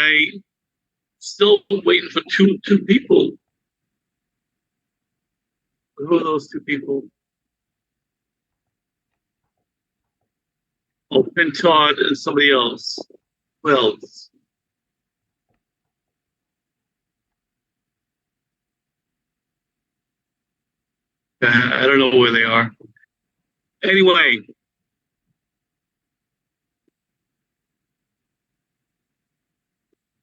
I still waiting for two people. Who are those two people? Oh, Pintard and somebody else. Who else? I don't know where they are. Anyway,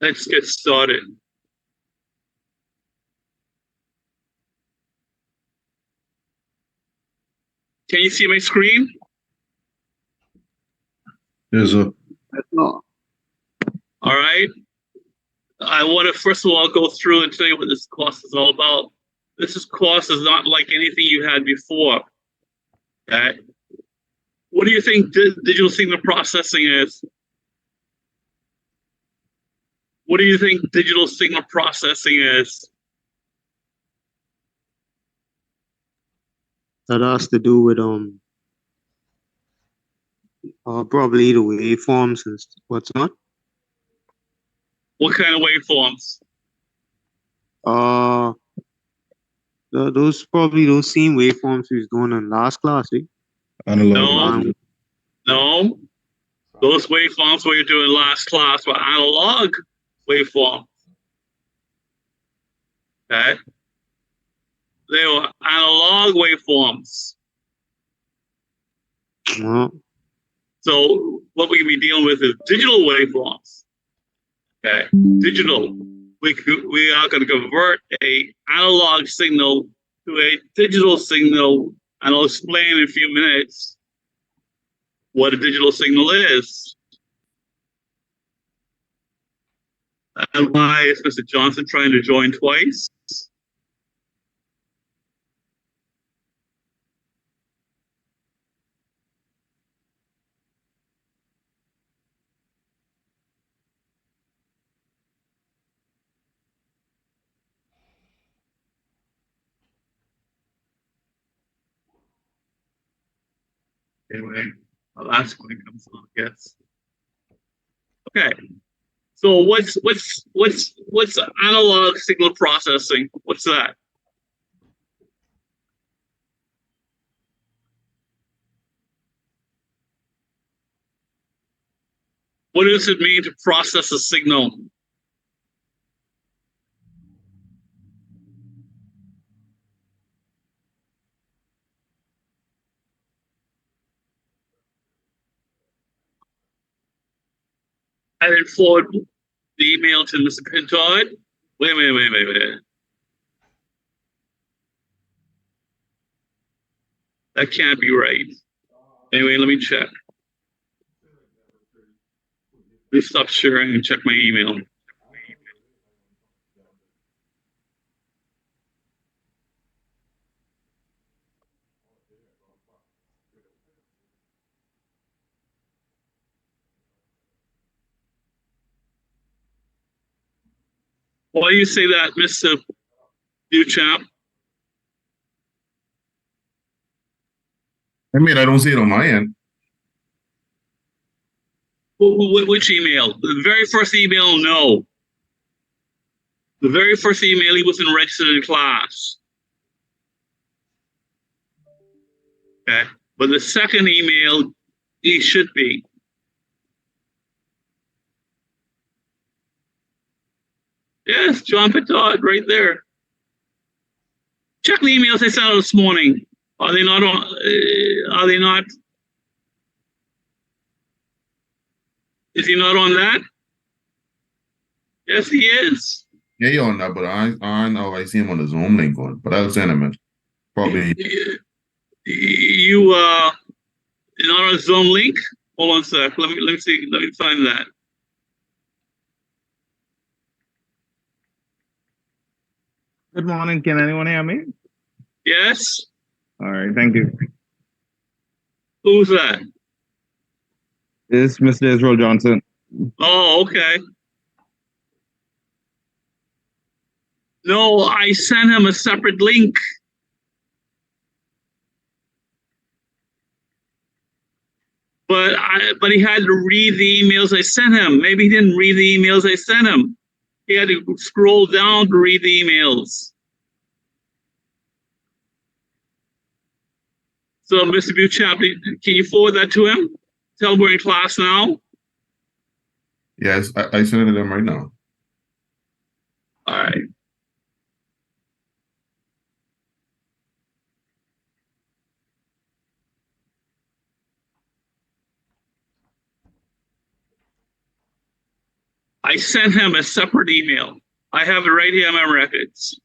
let's get started. Can you see my screen? Yes, sir. All right. I want to first of all go through and tell you what this course is all about. Course is not like anything you had before. Okay. What do you think digital signal processing is? What do you think digital signal processing is? That has to do with probably the waveforms and what's not. What kind of waveforms? Those probably those same waveforms we was doing in last class, eh? Analog. No. Those waveforms we were doing last class were analog waveforms. Okay. They were analog waveforms. So what we can be dealing with is digital waveforms. Okay, digital. We are going to convert a analog signal to a digital signal, and I'll explain in a few minutes what a digital signal is. And why is Mr. Johnson trying to join twice? Anyway, I'll ask when it comes on, I guess. Okay. So what's analog signal processing? What's that? What does it mean to process a signal? I didn't forward the email to Mr. Pintard. Wait. That can't be right. Anyway, let me check. Let me stop sharing and check my email. Why do you say that, Mr. Duchamp? I mean, I don't see it on my end. Which email? The very first email, no. The very first email, he wasn't registered in class. Okay. But the second email, he should be. Yes, John Petard, right there. Check the emails I sent out this morning. Are they not on? Are they not? Is he not on that? Yes, he is. Yeah, you're on that, but I know I see him on the Zoom link on. But I'll send him it. Probably. You not on a Zoom link? Hold on a sec. Let me see. Let me find that. Good morning. Can anyone hear me? Yes. All right. Thank you. Who's that? It's Mr. Israel Johnson. Oh, okay. No, I sent him a separate link. but he had to read the emails I sent him. Maybe he didn't read the emails I sent him. He had to scroll down to read the emails. So, Mr. Buchap, can you forward that to him? Tell him we're in class now. Yes, I sent it to them right now. All right. I sent him a separate email. I have it right here on my records.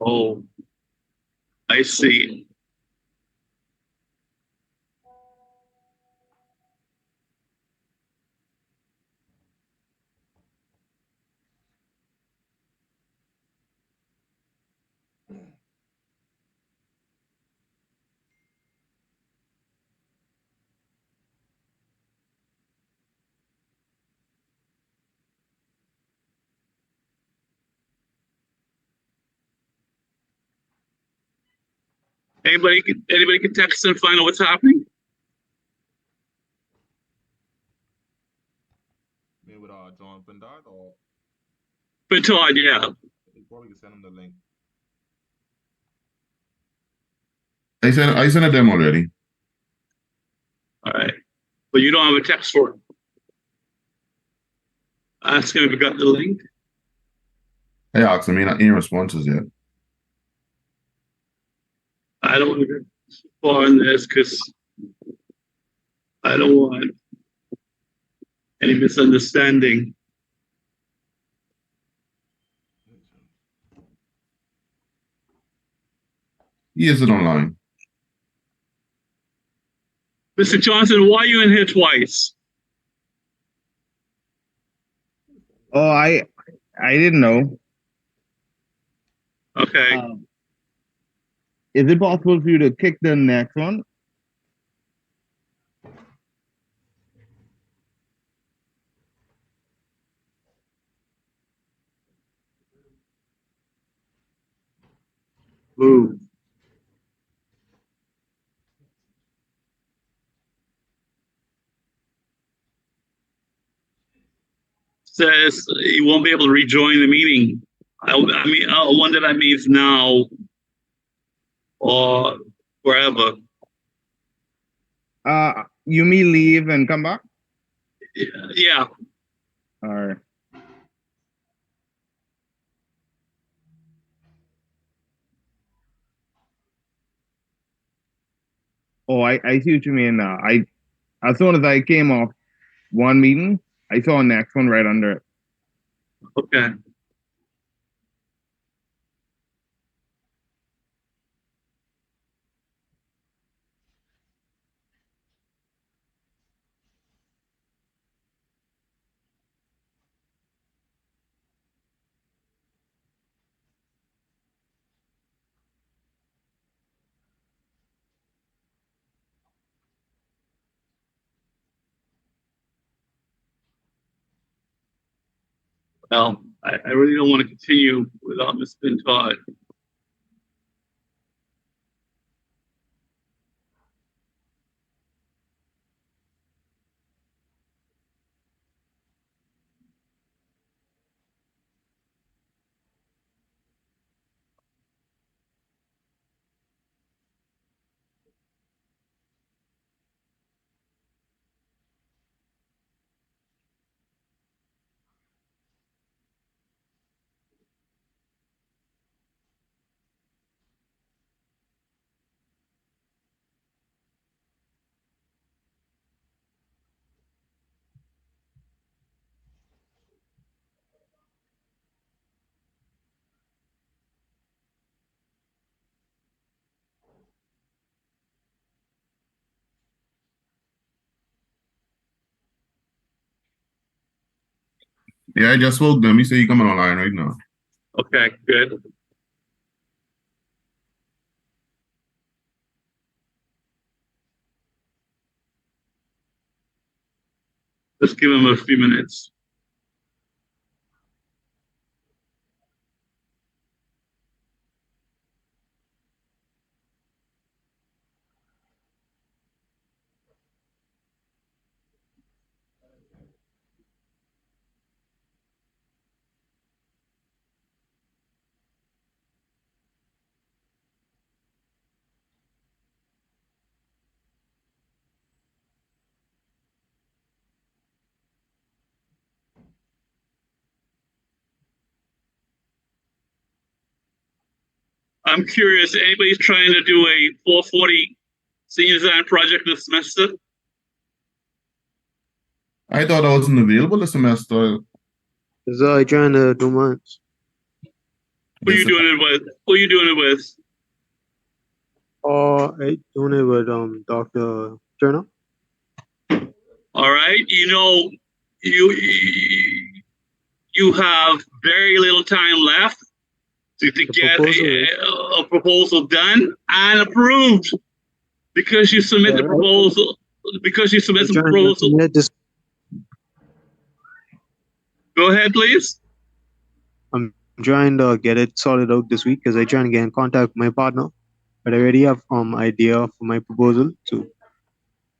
Oh, I see. Anybody can text and find out what's happening? Maybe with John Pendard, or But Todd, yeah. you probably can send him the link. I sent it them already. All right. But you don't have a text for him. Ask him if he got the link. I asked him, any responses yet. I don't want to get far in this because I don't want any misunderstanding. He is it online. Mr. Johnson, why are you in here twice? Oh, I didn't know. Okay. Is it possible for you to kick the next one? Move. Says you won't be able to rejoin the meeting. I wonder that means now or wherever. You mean leave and come back? Yeah. All right. Oh, I see what you mean now. As soon as I came off one meeting, I saw a next one right under it. Okay. Well, I really don't want to continue without Mr. Todd. Yeah, I just spoke to him. He said he coming online right now. Okay, good. Let's give him a few minutes. I'm curious, anybody's trying to do a 440 senior design project this semester? I thought I wasn't available this semester. So I trying to do mine. Who are you doing it with? Who are you doing it with? I doing it with Dr. Turner. All right. You know, you have very little time left to get a proposal done and approved because you submit the proposal. Because you submit the proposal. Go ahead, please. I'm trying to get it sorted out this week because I trying to get in contact with my partner, but I already have idea for my proposal. So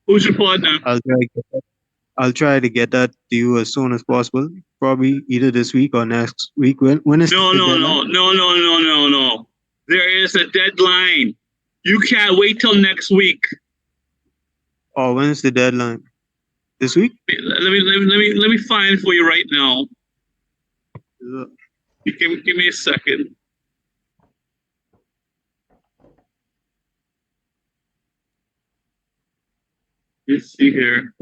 who's your partner? I'll try to get that to you as soon as possible. Probably either this week or next week. When is no. There is a deadline. You can't wait till next week. Oh, when is the deadline? This week? Let me find for you right now. Give me a second. Let's see here.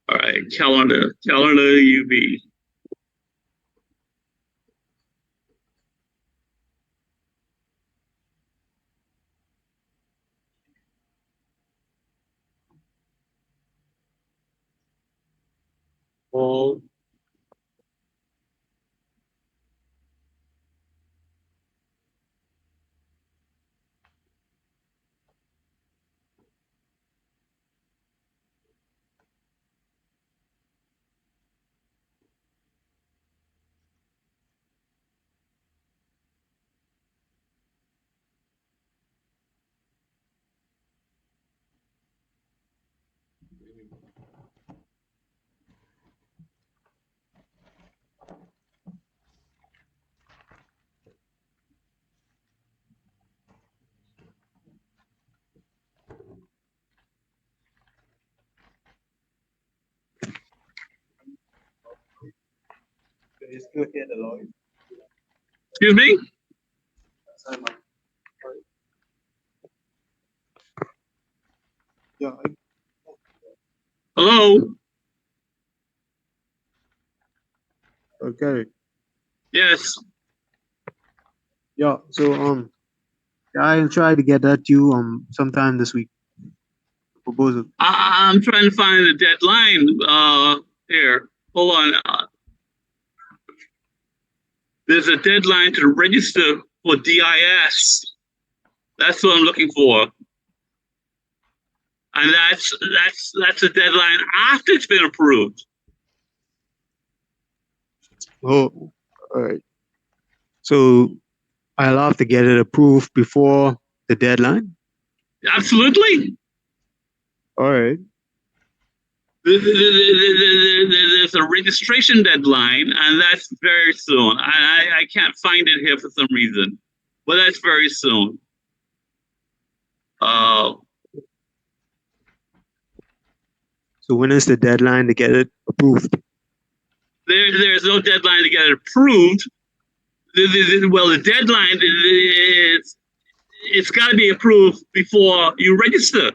All right, calendar UV. Well, excuse me? Yeah. Hello? Okay. Yes. Yeah. So I'll try to get that to you sometime this week. Proposal. I'm trying to find the deadline here. Hold on. There's a deadline to register for DIS. That's what I'm looking for. And that's a deadline after it's been approved. Oh, all right. So I'll have to get it approved before the deadline? Absolutely. All right. There's a registration deadline, and that's very soon. I can't find it here for some reason, but that's very soon. So when is the deadline to get it approved? There's no deadline to get it approved. Well, the deadline is it's got to be approved before you register.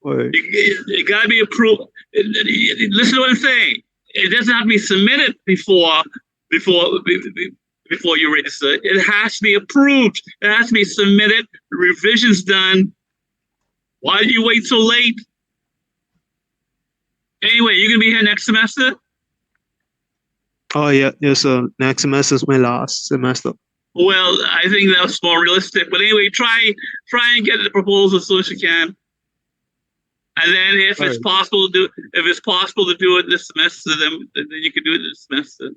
Right. It got to be approved. Listen to what I'm saying. It doesn't have to be submitted before you register. It has to be approved. It has to be submitted. Revisions done. Why did you wait so late? Anyway, you're gonna be here next semester? Oh yeah, yes. Next semester is my last semester. Well, I think that's more realistic. But anyway, try and get the proposal as soon as you can. And then if it's Alright. possible to do it this semester, then you can do it this semester.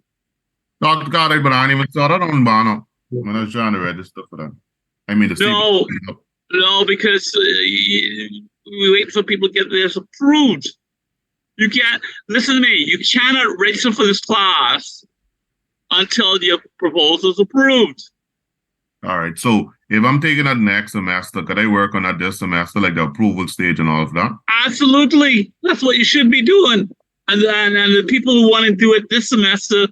Dr. Carter, but I ain't even saw that on Bono when I was trying to register for that. I mean, the No, no, because we wait for people to get this approved. You can't listen to me. You cannot register for this class until your proposal is approved. All right. So if I'm taking that next semester, could I work on that this semester, like the approval stage and all of that? Absolutely, that's what you should be doing. And the people who want to do it this semester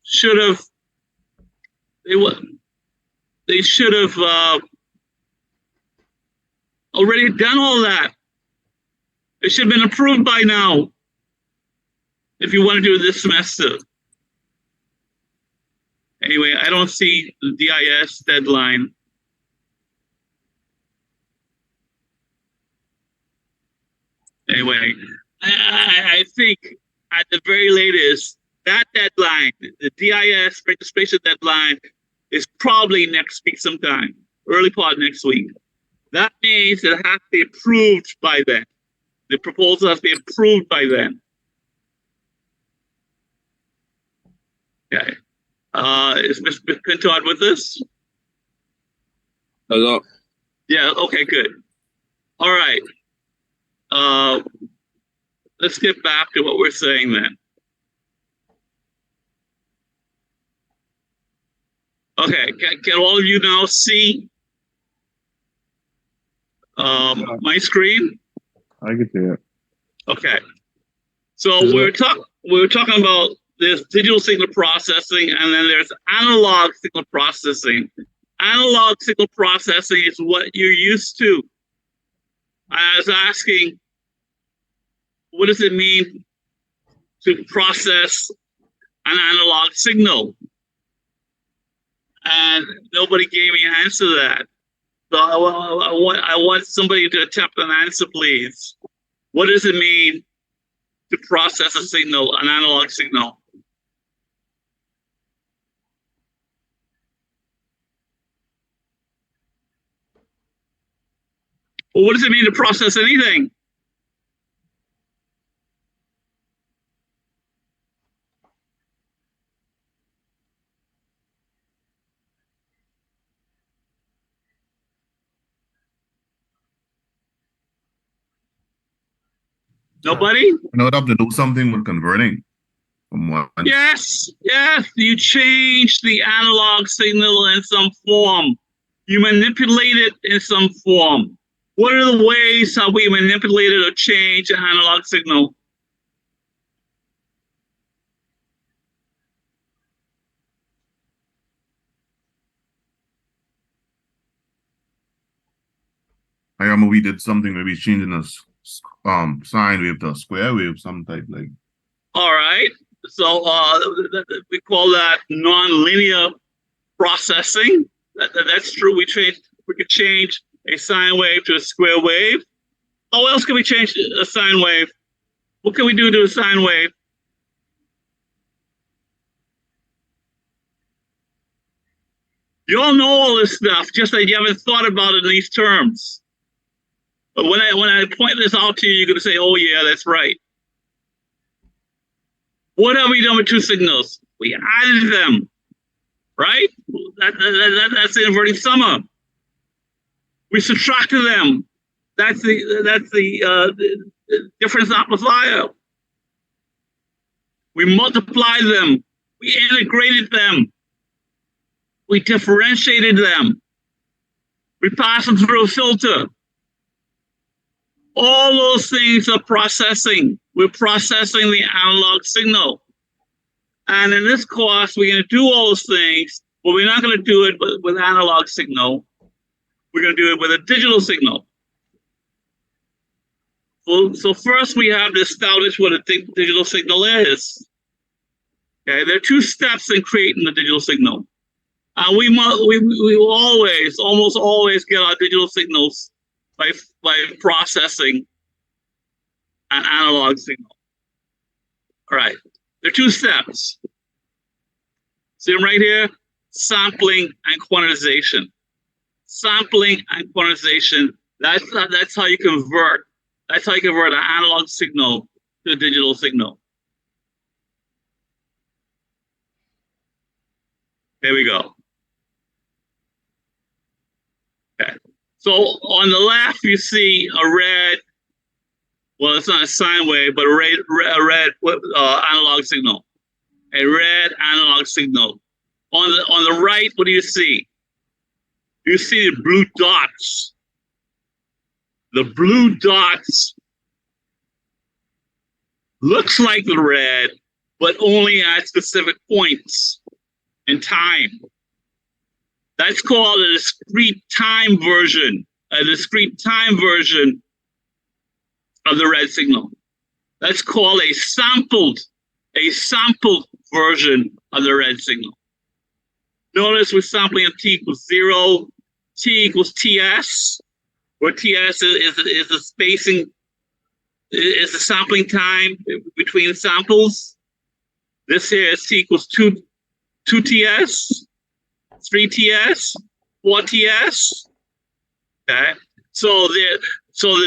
should have. They should have already done all that. It should have been approved by now. If you want to do it this semester. Anyway, I don't see the DIS deadline. Anyway, I think at the very latest, that deadline, the DIS registration deadline, is probably next week sometime, early part next week. That means it has to be approved by then. The proposal has to be approved by then. Okay. Is Mr. Pintard with us? Hello. Yeah, okay, good. All right. Let's get back to what we're saying then. Okay, can all of you now see my screen? I can see it. Okay. So we're talking about there's digital signal processing and then there's analog signal processing. Analog signal processing is what you're used to. I was asking, what does it mean to process an analog signal? And nobody gave me an answer to that. So I want somebody to attempt an answer, please. What does it mean to process a signal, an analog signal? Well, what does it mean to process anything? Nobody? I would have to do something with converting from one. Yes, you change the analog signal in some form. You manipulate it in some form. What are the ways how we manipulate it or change an analog signal? I remember we did something maybe changing this sine wave to a square wave, some type like. All right. So we call that nonlinear processing. That's true. We could change a sine wave to a square wave. How else can we change a sine wave? What can we do to a sine wave? You all know all this stuff, just that you haven't thought about it in these terms. But when I point this out to you, you're going to say, oh, yeah, that's right. What have we done with two signals? We added them, right? That's the inverting summer. We subtracted them. That's the difference amplifier. We multiplied them. We integrated them. We differentiated them. We passed them through a filter. All those things are processing. We're processing the analog signal. And in this course, we're going to do all those things, but we're not going to do it with analog signal. We're going to do it with a digital signal. So first we have to establish what a digital signal is. Okay, there are two steps in creating the digital signal. We will almost always get our digital signals by processing an analog signal. All right, there are two steps. See them right here? sampling and quantization. Sampling and quantization. That's how you convert. That's how you convert an analog signal to a digital signal. There we go. Okay. So on the left, you see a red. Well, it's not a sine wave, but a red analog signal. A red analog signal. On the right, what do you see? You see the blue dots. The blue dots looks like the red, but only at specific points in time. That's called a discrete time version. A discrete time version of the red signal. That's called a sampled version of the red signal. Notice we're sampling at t equals 0, t equals ts, where ts is the spacing, is the sampling time between samples. This here is t equals 2ts, 3ts, 4ts. Okay, so the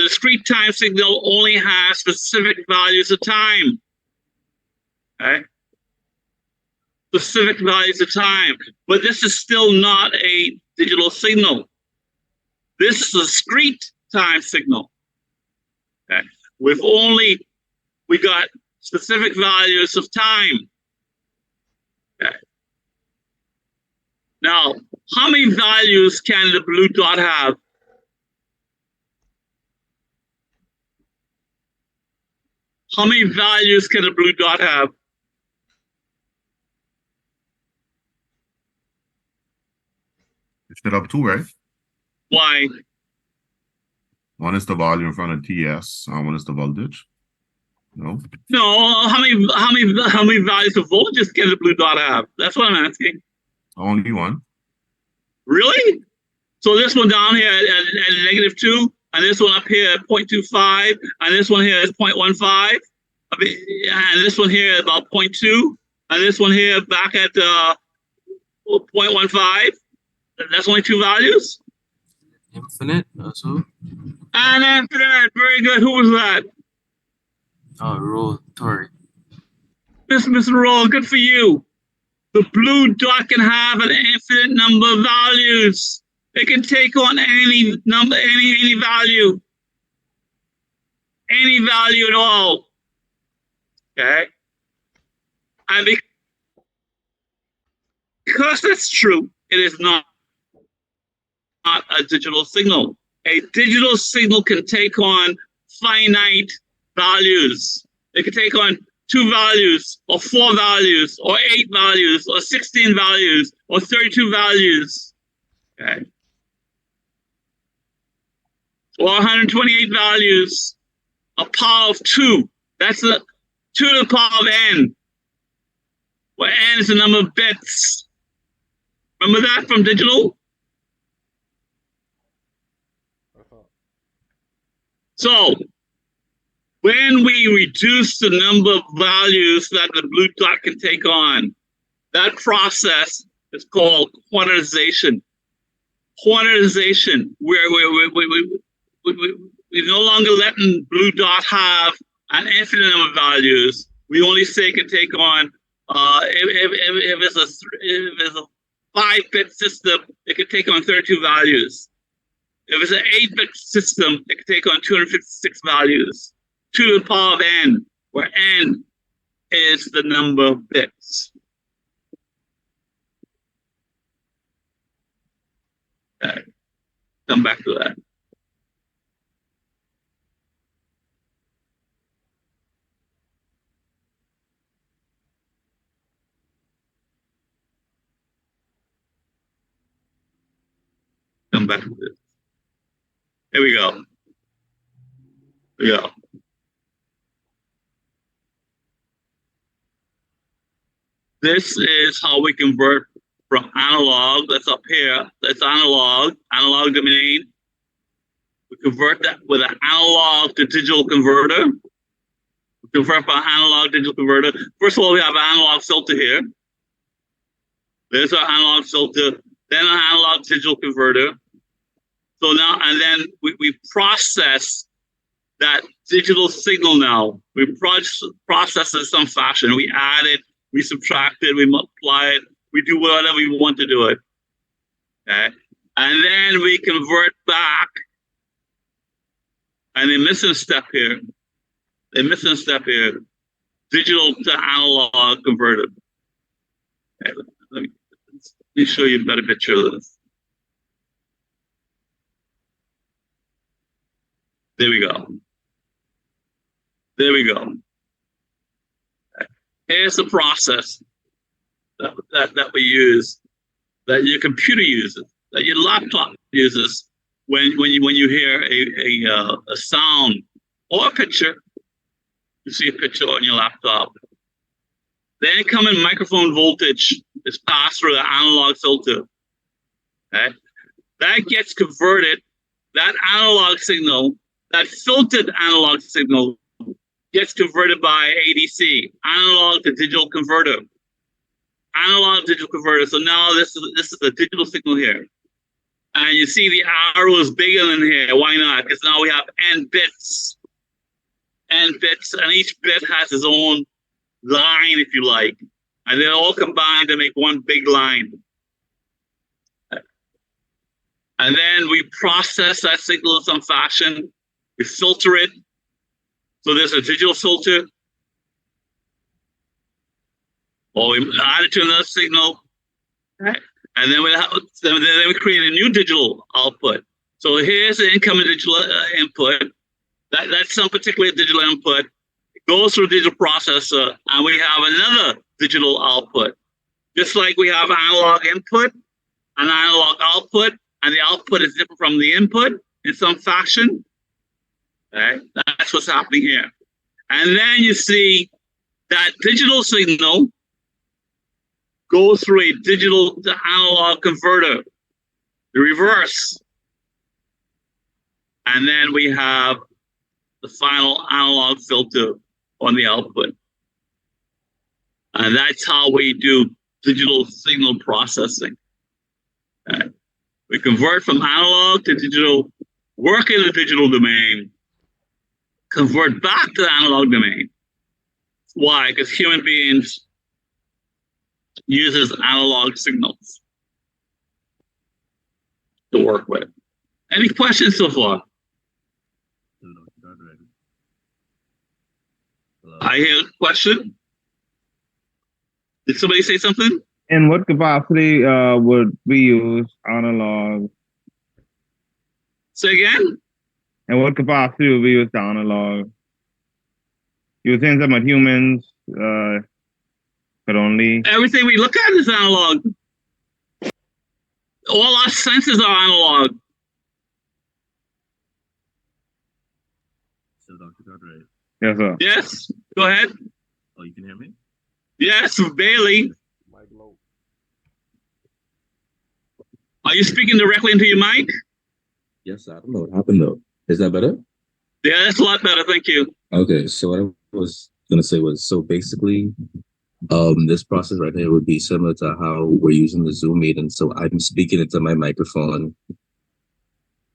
discrete time signal only has specific values of time. Okay, specific values of time, but this is still not a digital signal. This is a discrete time signal. Okay, we got specific values of time. Okay. Now, how many values can the blue dot have? How many values can a blue dot have? It should have 2, right? Why? One is the volume in front of TS, and one is the voltage. No? No, how many values of voltages can the blue dot have? That's what I'm asking. Only one. Really? So this one down here at -2, and this one up here at 0.25, and this one here is 0.15, and this one here about 0.2, and this one here back at 0.15. That's only 2 values? Infinite also. And infinite, very good. Who was that? Rotary. Mr. Roll, good for you. The blue dot can have an infinite number of values. It can take on any number, any value. Any value at all. Okay? And because that's true, it is not a digital signal. A digital signal can take on finite values. It can take on 2 values, or 4 values, or 8 values, or 16 values, or 32 values. Okay. Or 128 values, a power of 2. That's the 2 to the power of n, where n is the number of bits. Remember that from digital? So, when we reduce the number of values that the blue dot can take on, that process is called quantization. Quantization, where we're no longer letting blue dot have an infinite number of values. We only say it can take on if it's a 5-bit system, it can take on 32 values. If it's an 8-bit system, it can take on 256 values. 2 to the power of n, where n is the number of bits. Okay. Come back to that. Come back to this. Here we go. Here we go. This is how we convert from analog, that's up here, that's analog domain. We convert that with an analog to digital converter. We convert from analog to digital converter. First of all, we have an analog filter here. There's our analog filter, then an analog digital converter. So now, and then we process that digital signal now. We process it in some fashion. We add it, we subtract it, we multiply it, we do whatever we want to do it. Okay? And then we convert back. And they're missing a step here. Digital to analog converter. Okay, let me show you a better picture of this. There we go. Here's the process that we use, that your computer uses, that your laptop uses when you hear a sound or a picture. You see a picture on your laptop. The incoming microphone voltage is passed through the analog filter. Okay? That gets converted, that analog signal, that filtered analog signal gets converted by ADC, analog to digital converter. Analog to digital converter. So now this is the digital signal here. And you see the arrow is bigger than here. Why not? Because now we have N bits. And each bit has its own line, if you like. And they're all combined to make one big line. And then we process that signal in some fashion. We filter it. So there's a digital filter. Or we add it to another signal. Right. And then we create a new digital output. So here's the incoming digital input. That's some particular digital input. It goes through a digital processor, and we have another digital output. Just like we have analog input, an analog output, and the output is different from the input in some fashion. Okay? That's what's happening here. And then you see that digital signal goes through a digital to analog converter, the reverse. And then we have the final analog filter on the output. And that's how we do digital signal processing. Okay. We convert from analog to digital, work in the digital domain, convert back to the analog domain. Why? Because human beings uses analog signals to work with. Any questions so far? I hear a question. Did somebody say something? In what capacity would we use analog? Say again? In what capacity would we use analog? You were saying something about humans could only... Everything we look at is analog. All our senses are analog. So, Dr. Cartwright. Yes, sir. Yes, go ahead. Oh, you can hear me? Yes, Bailey. Are you speaking directly into your mic? Yes, I don't know what happened though. Is that better? Yeah, that's a lot better. Thank you. Okay, so what I was gonna say was, so basically, this process right here would be similar to how we're using the Zoom meeting. So I'm speaking into my microphone,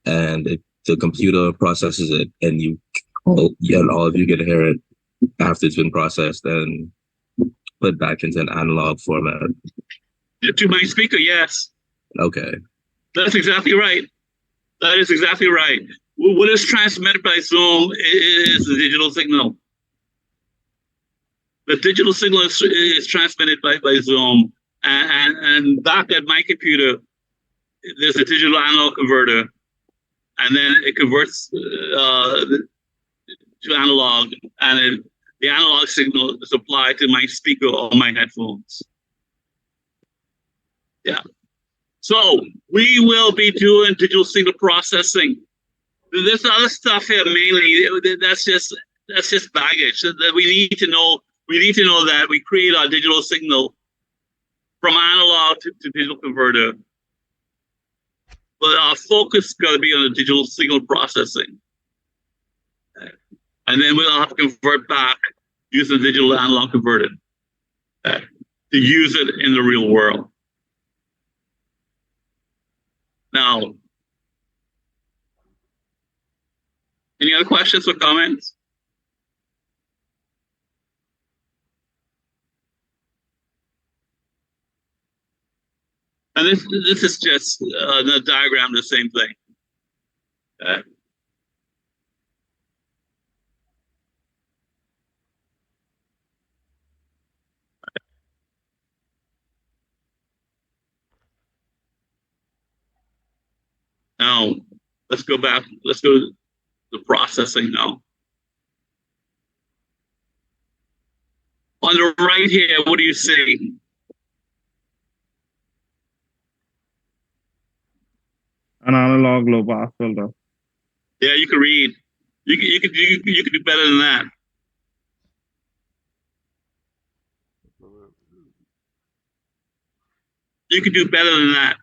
and the computer processes it, and all of you get to hear it after it's been processed and put back into an analog format. To my speaker, yes. Okay. That's exactly right. That is exactly right. What is transmitted by Zoom is the digital signal. The digital signal is transmitted by Zoom. And back at my computer, there's a digital analog converter. And then it converts to analog. And the analog signal is applied to my speaker or my headphones. Yeah. So we will be doing digital signal processing. This other stuff here mainly, that's just baggage. That we need to know. We need to know that we create our digital signal from analog to digital converter. But our focus is going to be on the digital signal processing. And then we'll have to convert back using digital analog converter to use it in the real world. Now, any other questions or comments? And this is just the diagram, the same thing. Now, let's go back. Let's go to the processing now. On the right here, what do you see? An analog low pass filter. Yeah, you can read. You could do better than that. You could do better than that.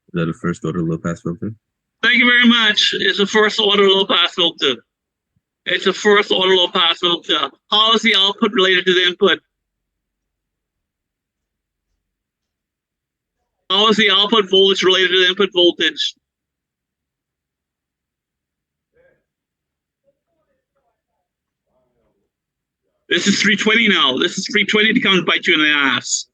Is that a first order low pass filter? Thank you very much. It's a first order low pass filter. It's a first order low pass filter. How is the output related to the input? How is the output voltage related to the input voltage? This is 320 now. This is 320 to come and bite you in the ass.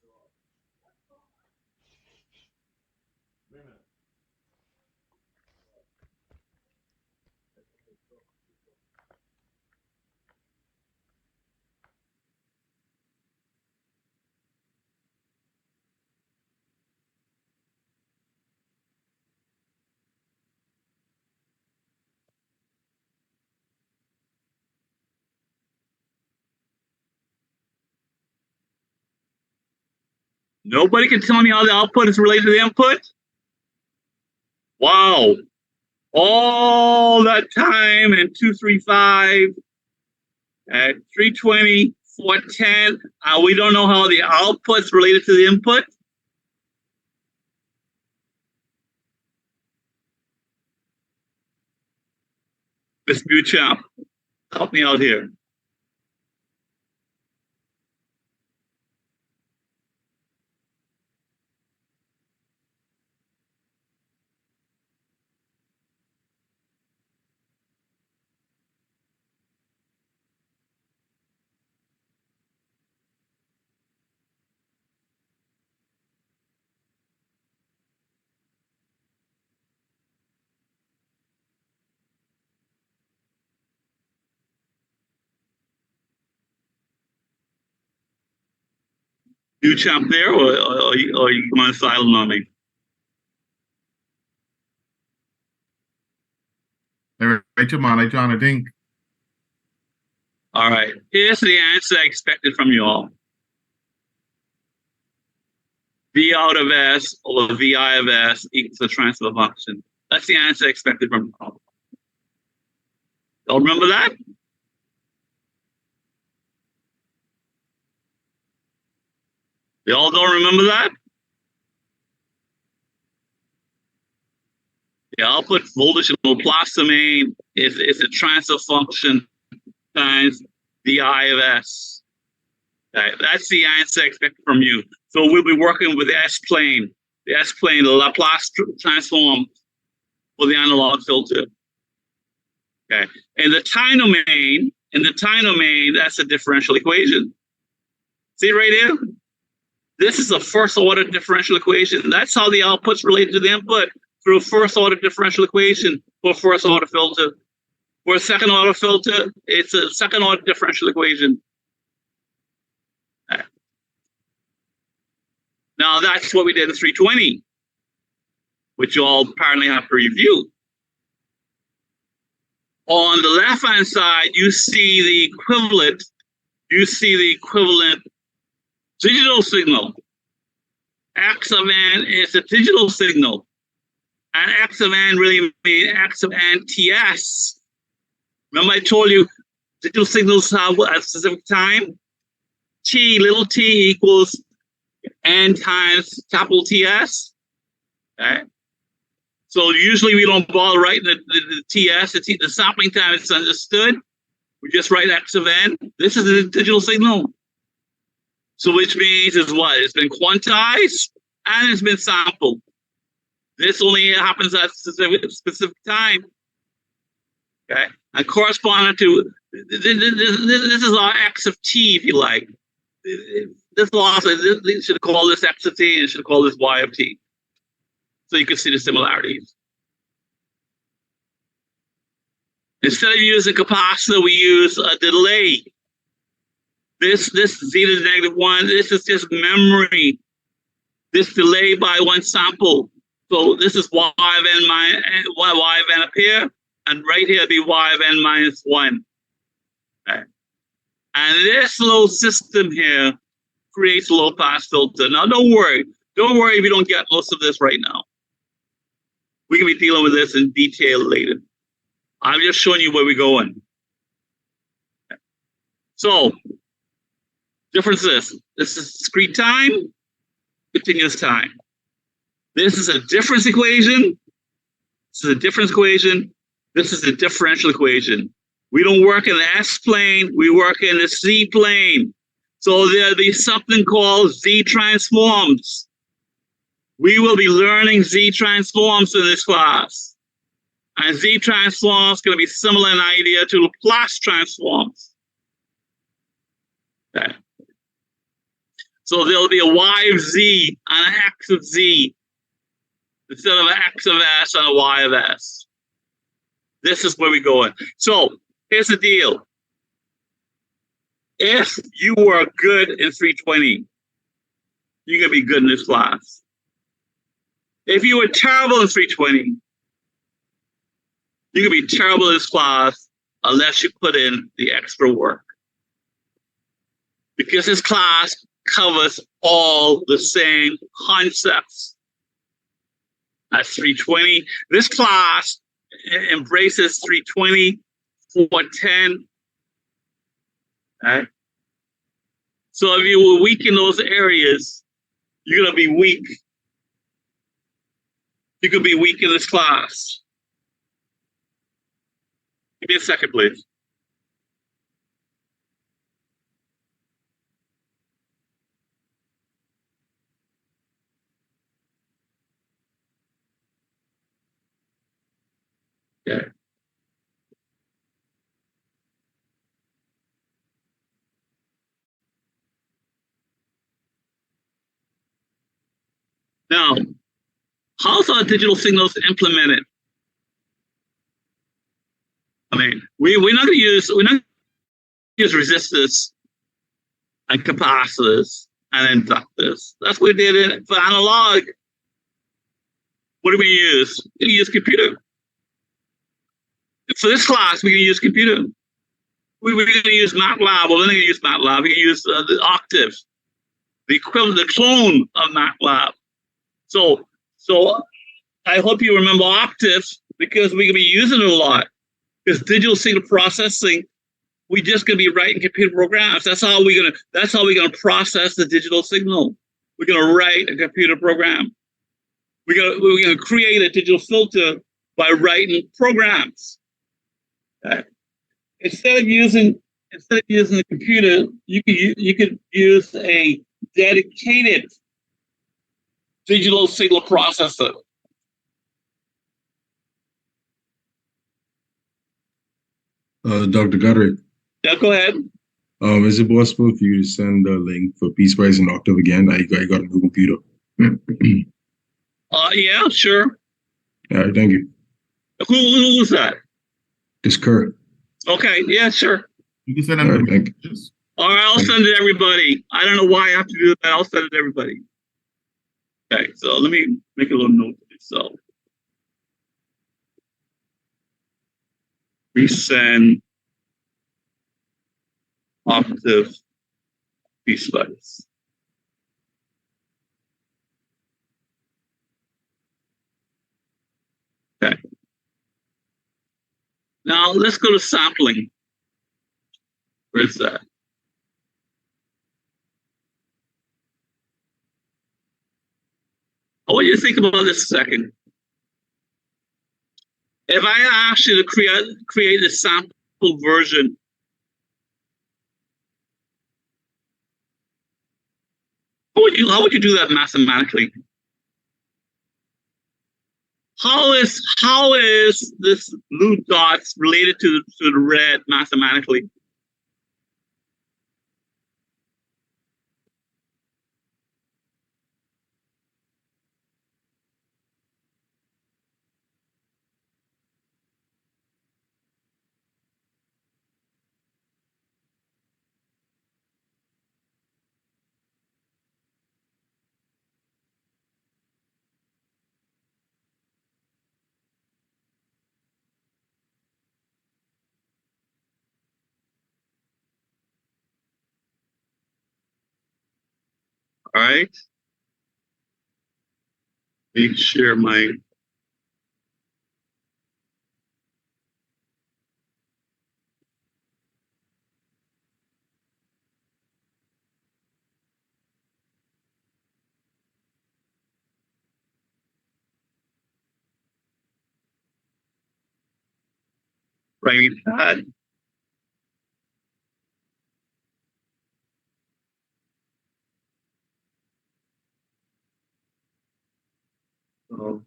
Nobody can tell me how the output is related to the input? Wow. All that time and 235 at 320, 410. We don't know how the output's related to the input. Miss Buchap, help me out here. You chop there, or you going silent on me? Right, your man, I'm trying to think. All right. Here's the answer I expected from you all. V out of S over VI of S equals the transfer function. That's the answer I expected from you all. Y'all remember that? Y'all don't remember that? The output voltage in Laplace domain is a transfer function times the I of S. Okay, that's the answer I expect from you. So we'll be working with the S-plane, the Laplace transform for the analog filter. Okay, in the time domain, that's a differential equation. See right here? This is a first order differential equation. That's how the output's related to the input, through a first order differential equation for a first order filter. For a second order filter, it's a second order differential equation. Now that's what we did in 320, which you all apparently have to review. On the left-hand side, you see the equivalent digital signal. X of n is a digital signal. And X of n really means X of n TS. Remember I told you digital signals have a specific time? Little t equals n times capital TS. Okay. So usually we don't bother writing the TS. It's the sampling time it's understood. We just write X of n. This is a digital signal. So which means is what? It's been quantized and it's been sampled. This only happens at a specific time. Okay, and corresponding to this is our x of t, if you like. This loss, this should call this x of t, and should call this y of t. So you can see the similarities. Instead of using capacitor, we use a delay. This z to the -1. This is just memory. This delay by one sample. So this is y of n minus y of n up here, and right here be y of n minus 1. Okay. And this little system here creates a low pass filter. Now don't worry. Don't worry if you don't get most of this right now. We can be dealing with this in detail later. I'm just showing you where we're going. Okay. So, differences. This is discrete time, continuous time. This is a difference equation. This is a difference equation. This is a differential equation. We don't work in the S plane, we work in the Z plane. So there'll be something called Z transforms. We will be learning Z transforms in this class. And Z transforms going to be similar in idea to Laplace transforms. Okay. So there'll be a Y of Z and an X of Z instead of an X of S and a Y of S. This is where we're going. So here's the deal. If you were good in 320, you're going to be good in this class. If you were terrible in 320, you're going to be terrible in this class unless you put in the extra work. Because this class covers all the same concepts as 320. This class embraces 320, 410. Okay? So if you were weak in those areas, you're going to be weak. You could be weak in this class. Give me a second, please. Okay. Now, how's our digital signals implemented? I mean, we're not going to use resistors and capacitors and inductors. That's what we did for analog. What do we use? We use computer. For this class, we can use computer. We're going to use MATLAB. We're going to use MATLAB. We can use the Octave, the equivalent, the clone of MATLAB. So I hope you remember Octave because we're going to be using it a lot. Because digital signal processing, we're just going to be writing computer programs. That's how we're going to process the digital signal. We're going to write a computer program. We're going to create a digital filter by writing programs. Okay. Instead of using the computer, you could use a dedicated digital signal processor. Dr. Goddard. Yeah, go ahead. Is it possible for you to send the link for PSpice and Octave again? I got a new computer. Yeah, sure. All right, thank you. Who was that? This Kurt. Okay, yeah, sure. You can send All them. right, thank you. All right, I'll send it to everybody. I don't know why I have to do that. I'll send it to everybody. Okay, so let me make a little note of myself. Resend Octave PSpice. Okay. Now let's go to sampling. Where's that? I want you to think about this a second. If I asked you to create a sample version How would you do that mathematically? How is this blue dots related to the red mathematically? All right. Let me share my. Writing pad. So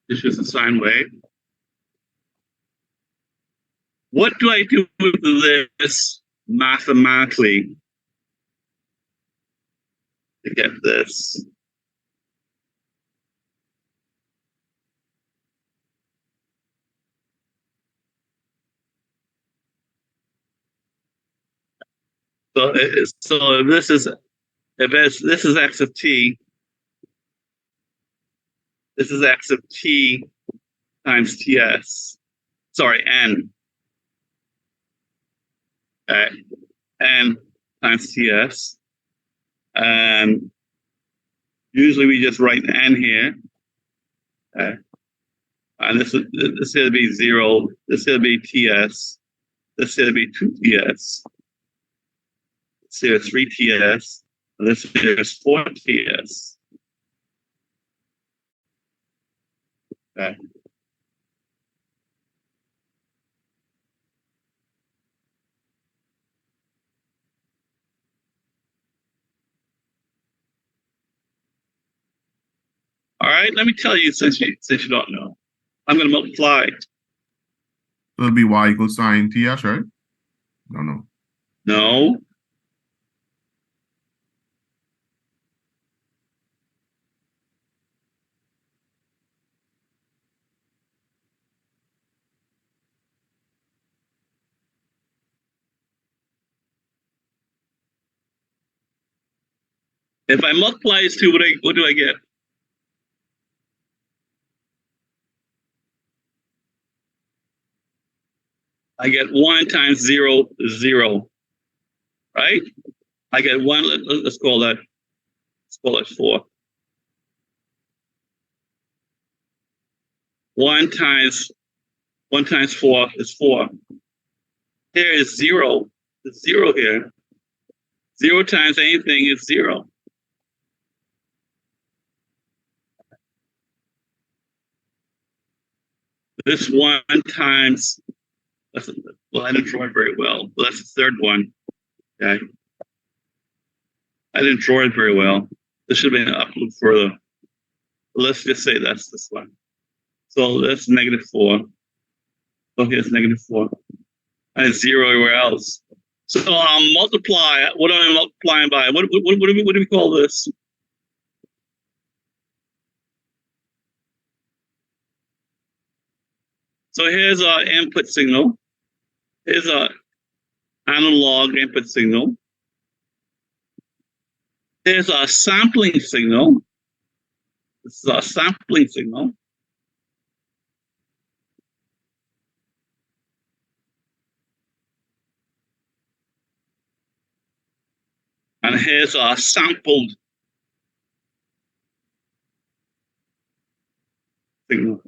this is a sine wave. What do I do with this mathematically to get this? So if this is x of t, this is x of t times ts. Sorry, n. Okay, n times ts. And usually we just write n here. Okay. And this here be 0. This here be ts. This here be 2ts. This here 3ts. And this here is 4ts. Okay. All right, let me tell you since you don't know. I'm going to multiply. So it'll be y equals sine ts, right? No. No. If I multiply these two, what do I get? I get 1 times 0 is 0, right? I get 1, let's call that 4. 1 times 4 is 4. Here is 0. There's 0 here. 0 times anything is 0. This 1 times, well, I didn't draw it very well. But that's the third one. Okay. I didn't draw it very well. This should have been up a little further. Let's just say that's this one. So that's -4. So here's -4. And 0 everywhere else. So multiply. What am I multiplying by? What do we call this? So here's our input signal. Here's our analog input signal. Here's our sampling signal. This is our sampling signal. And here's our sampled signal.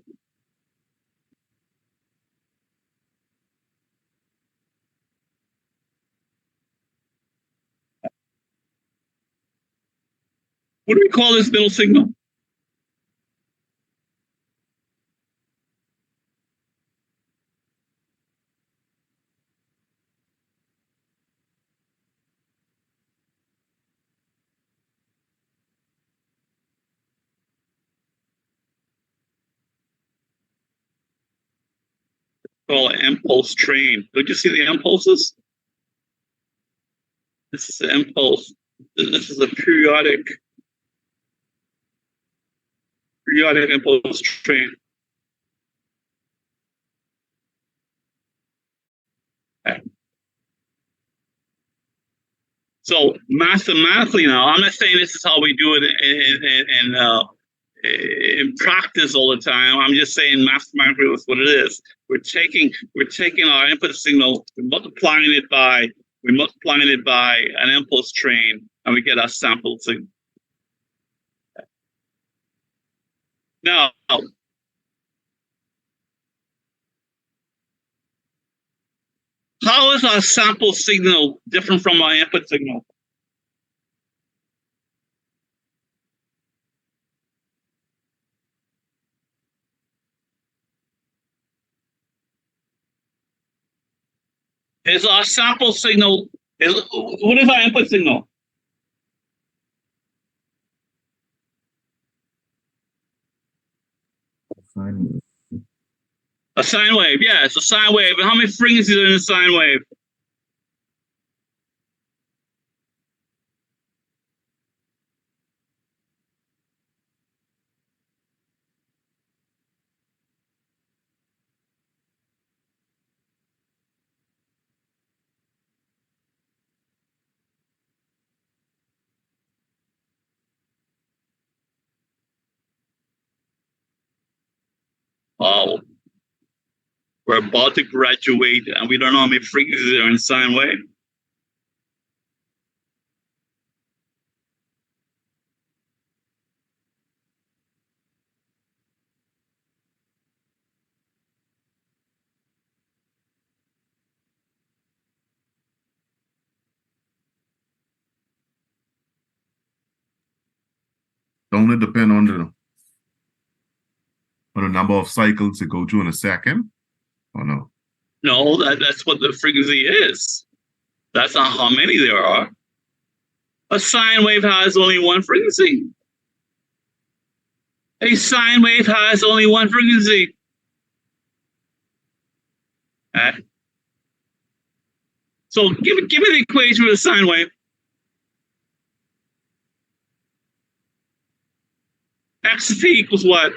What do we call this middle signal? called impulse train. Don't you see the impulses? This is the impulse. This is a periodic impulse train. Okay. So mathematically now, I'm not saying this is how we do it in practice all the time. I'm just saying mathematically that's what it is. We're taking our input signal, we're multiplying it by an impulse train, and we get our sample signal. Now, how is our sample signal different from our input signal? Is our sample signal, what is our input signal? Fine. A sine wave, yeah, it's a sine wave. How many frequencies are in a sine wave? Oh, we're about to graduate and we don't know how many frequencies are in sine wave. Don't it depend on the number of cycles it go through in a second? Or no? No, that's what the frequency is. That's not how many there are. A sine wave has only one frequency. A sine wave has only one frequency. Okay. So give me the equation for the sine wave. X to t equals what?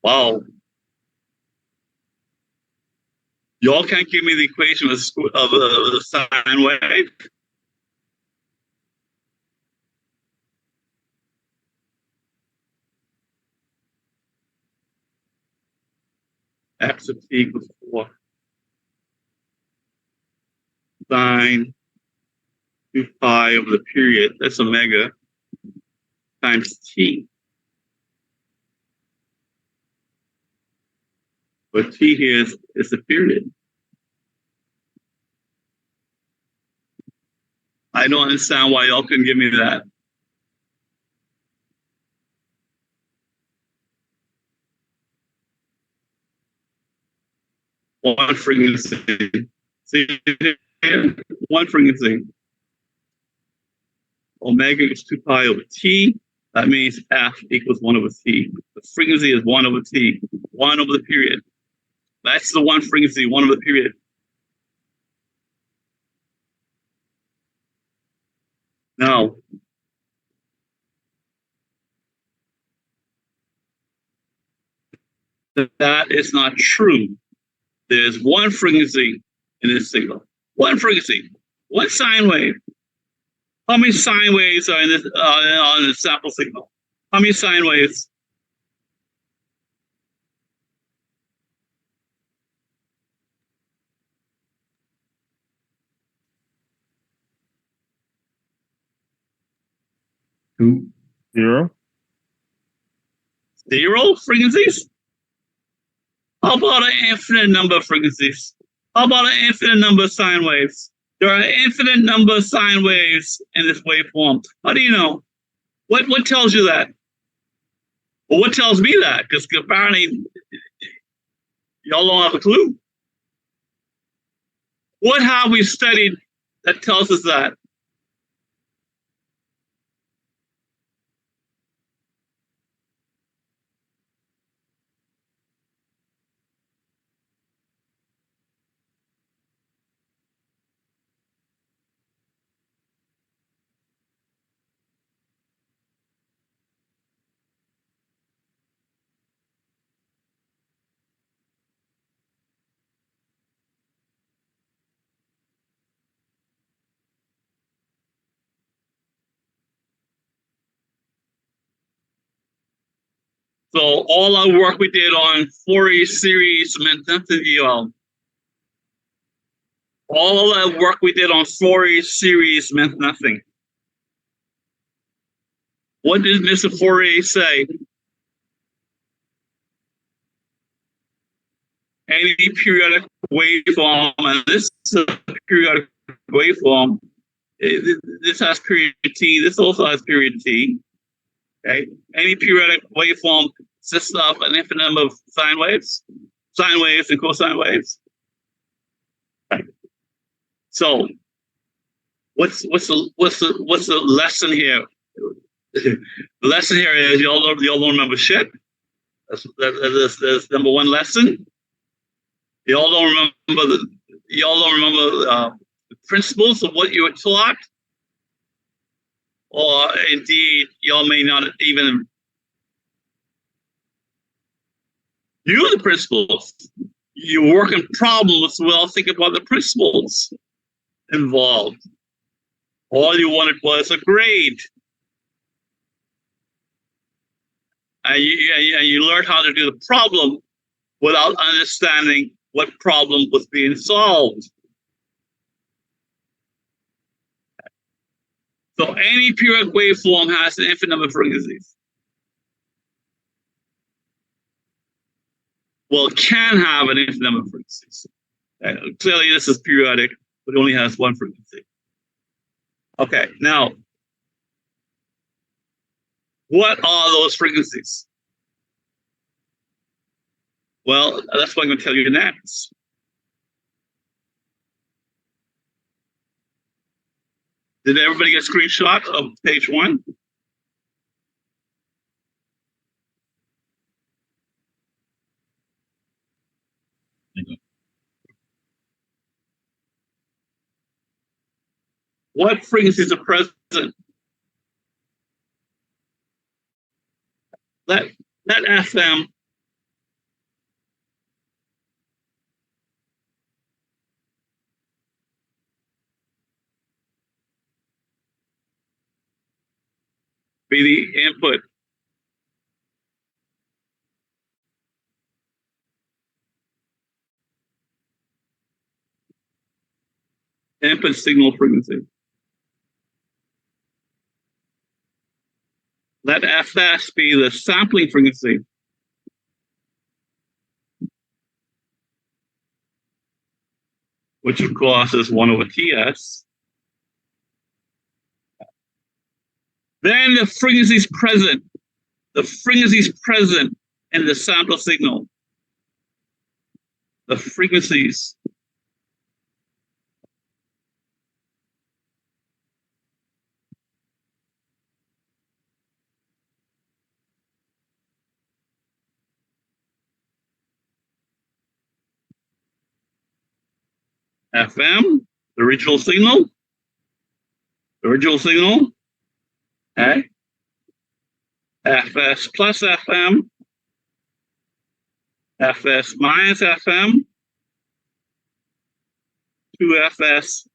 Wow. Y'all can't give me the equation of the sine wave? X of t equals 4. Sine 2 pi over the period, that's omega, times t. But t here is the period. I don't understand why y'all couldn't give me that. One frequency. See, one frequency. Omega is 2 pi over t. That means f equals 1 over t. The frequency is 1 over t. 1 over the period. That's the one frequency, 1 over the period. Now, that is not true. There's one frequency in this signal. One frequency. One sine wave. How many sine waves are in this on the sample signal? How many sine waves? 2. 0. 0 frequencies? How about an infinite number of frequencies? How about an infinite number of sine waves? There are an infinite number of sine waves in this waveform. How do you know? What tells you that? Well, what tells me that? Because apparently y'all don't have a clue. What have we studied that tells us that? So all our work we did on Fourier series meant nothing to you all. All that work we did on Fourier series meant nothing. What did Mr. Fourier say? Any periodic waveform, and this is a periodic waveform, this has period t, this also has period t. Okay, any periodic waveform consists of an infinite number of sine waves and cosine waves. Right. So, what's the lesson here? The lesson here is y'all don't remember shit. That's number one lesson. Y'all don't remember the principles of what you were taught, or indeed y'all may not even use the principles. You work in problems, well, think about the principles involved. All you wanted was a grade. And you learned how to do the problem without understanding what problem was being solved. So any periodic waveform has an infinite number of frequencies. Well, it can have an infinite number of frequencies. Clearly, this is periodic, but it only has one frequency. Okay, now, what are those frequencies? Well, that's what I'm going to tell you next. Did everybody get a screenshot of page 1? What frequencies are present? Let FM be the input. Input signal frequency. Let FS be the sampling frequency. Which of course is 1 over TS. Then the frequencies present in the sample signal. The frequencies. FM, the original signal. Okay. FS plus FM. FS minus FM. 2FS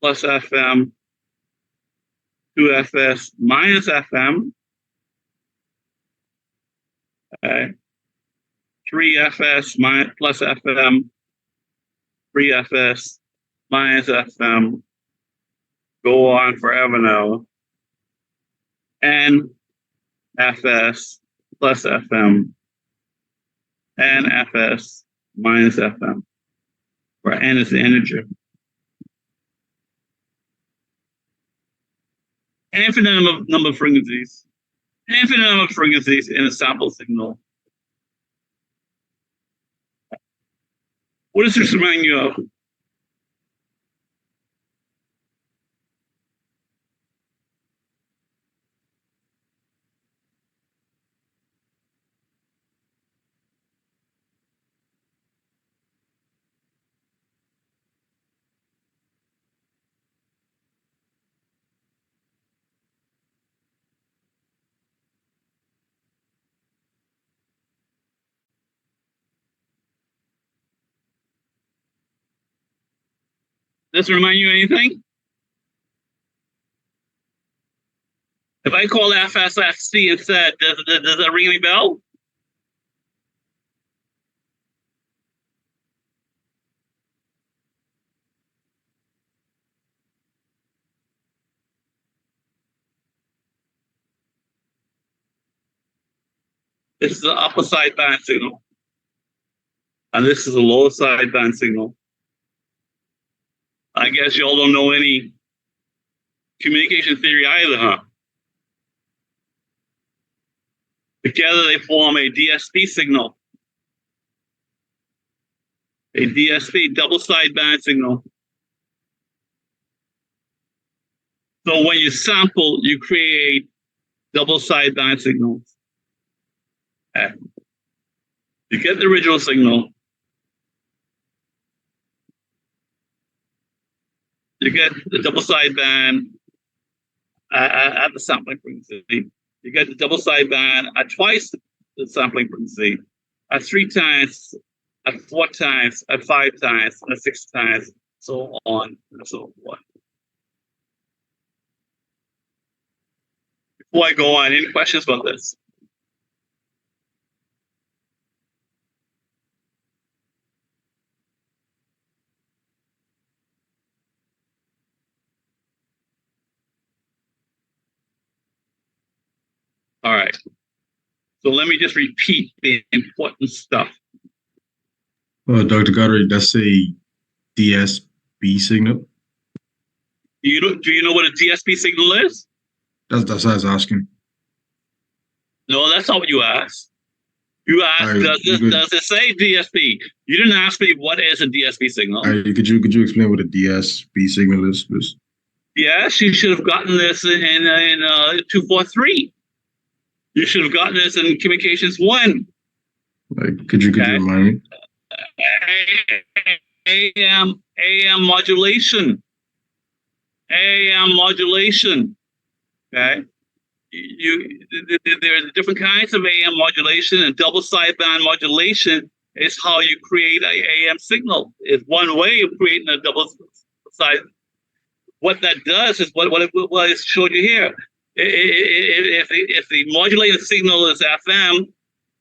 plus FM. 2FS minus FM. Okay. 3FS plus FM. 3FS minus FM. Go on forever now. NFS plus FM, NFS minus FM, where N is the integer. An infinite number of frequencies. An infinite number of frequencies in a sample signal. What does this remind you of? Does it remind you of anything? If I call FSFC instead, does that ring any bell? This is the upper sideband signal. And this is the lower sideband signal. I guess y'all don't know any communication theory either, huh? Together they form a DSP signal. A DSP, double sideband signal. So when you sample, you create double sideband signals. Okay. You get the original signal. You get the double sideband at the sampling frequency. You get the double sideband at twice the sampling frequency, at 3 times, at 4 times, at 5 times, and at 6 times, so on and so forth. Before I go on, any questions about this? All right. So let me just repeat the important stuff. Dr. Goddard, that's a DSP signal. Do you know what a DSP signal is? That's what I was asking. No, that's not what you asked. You asked, Right, does it say DSP? You didn't ask me what is a DSP signal. Could you explain what a DSP signal is, please? Yes, you should have gotten this in 243. You should have gotten this in Communications 1. Could you remind me? AM modulation. AM modulation. Okay. There are different kinds of AM modulation, and double sideband modulation is how you create an AM signal. It's one way of creating a double side. What that does is what I showed you here. If the modulated signal is FM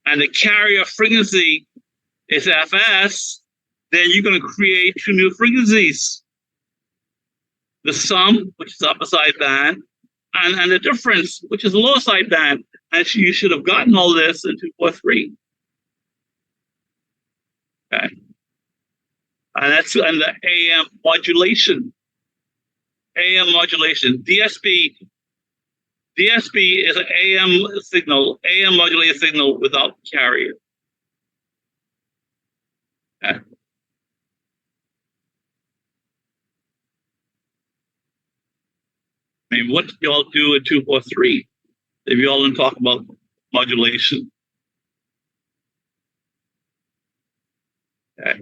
and the carrier frequency is FS, then you're going to create 2 new frequencies. The sum, which is upper sideband, and the difference, which is lower sideband. And you should have gotten all this in 243. Okay. And that's the AM modulation. AM modulation. DSP is an AM signal, AM modulated signal without carrier. Okay. I mean, what do y'all do in 243 if y'all didn't talk about modulation? Okay.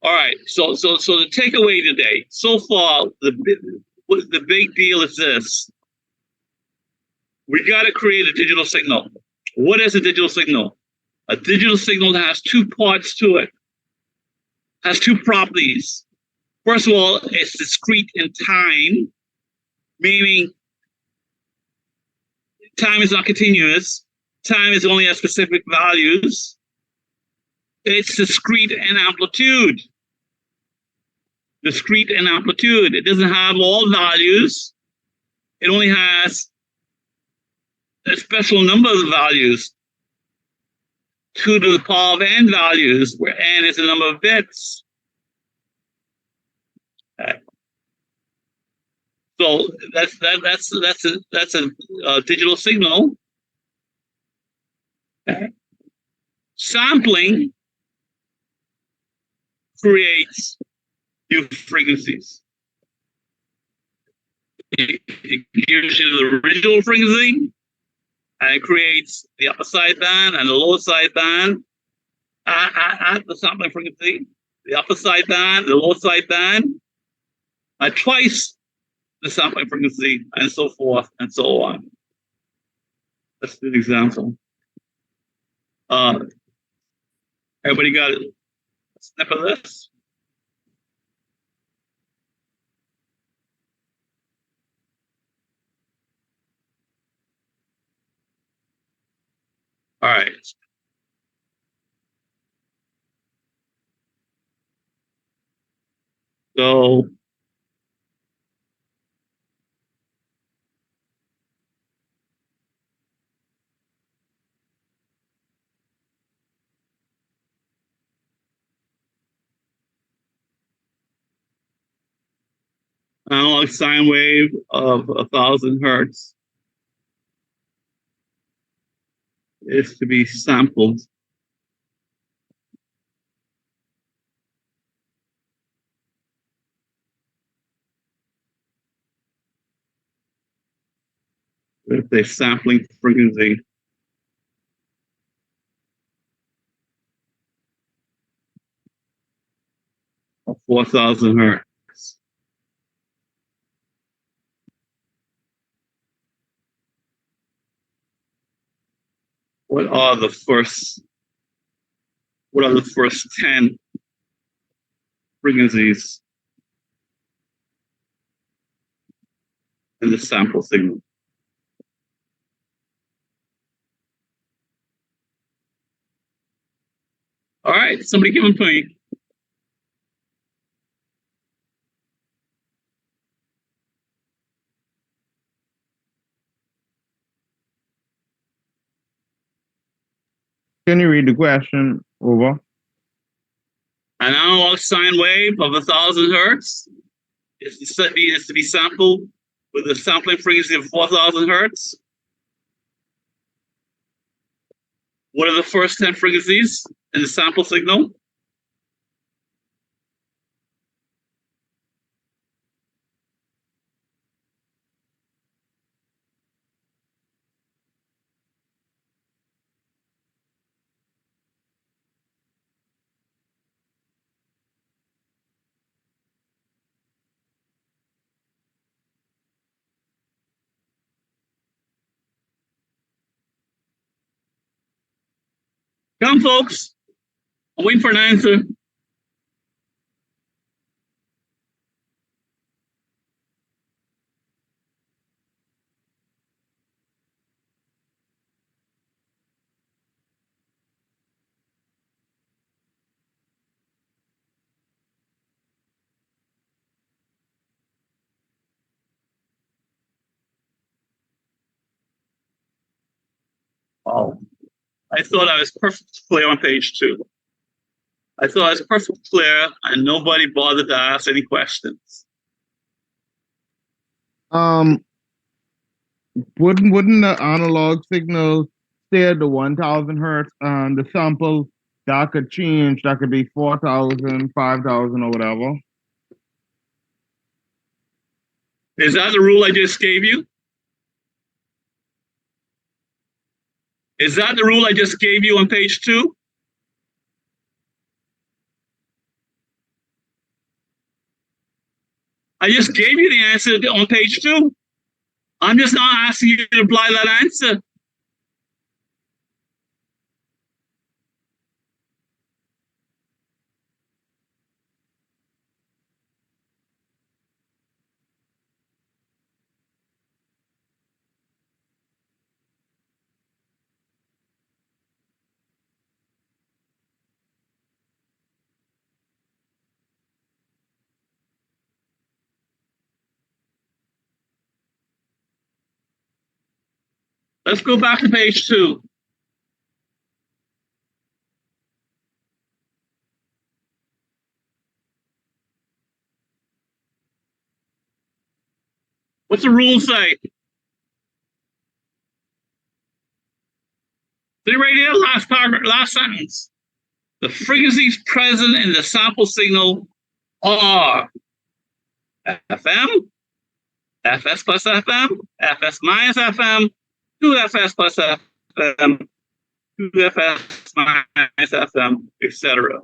All right. So the takeaway today, so far, the big deal is this. We got to create a digital signal. What is a digital signal? A digital signal has 2 parts to it. Has 2 properties. First of all, it's discrete in time, meaning time is not continuous. Time is only at specific values. It's discrete in amplitude. Discrete in amplitude. It doesn't have all values. It only has a special number of values, 2 to the power of n values, where n is the number of bits. Okay. So that's a digital signal. Okay. Sampling creates new frequencies. It gives you the original frequency, and it creates the upper side band and the lower side band at the sampling frequency, the upper side band, the lower side band, at twice the sampling frequency, and so forth and so on. That's an example. Everybody got a snip of this? All right. So analog sine wave of 1,000 hertz is to be sampled. With a sampling frequency of 4,000 hertz. What are the first 10 frequencies in the sample signal? All right, somebody give them to me. Can you read the question over? An analog sine wave of 1,000 hertz is to be sampled with a sampling frequency of 4,000 hertz. What are the first 10 frequencies in the sample signal? Come, folks. I'm waiting for an answer. Oh, I thought I was perfectly clear on page 2. I thought I was perfectly clear, and nobody bothered to ask any questions. Wouldn't the analog signal stay at the 1,000 hertz and the sample that could change? That could be 4,000, 5,000, or whatever. Is that the rule I just gave you? Is that the rule I just gave you on page 2? I just gave you the answer on page 2. I'm just not asking you to apply that answer. Let's go back to page 2. What's the rule say? See right here, last paragraph, last sentence. The frequencies present in the sample signal are FM, FS plus FM, FS minus FM, 2FS plus FM, 2FS minus FM, etc.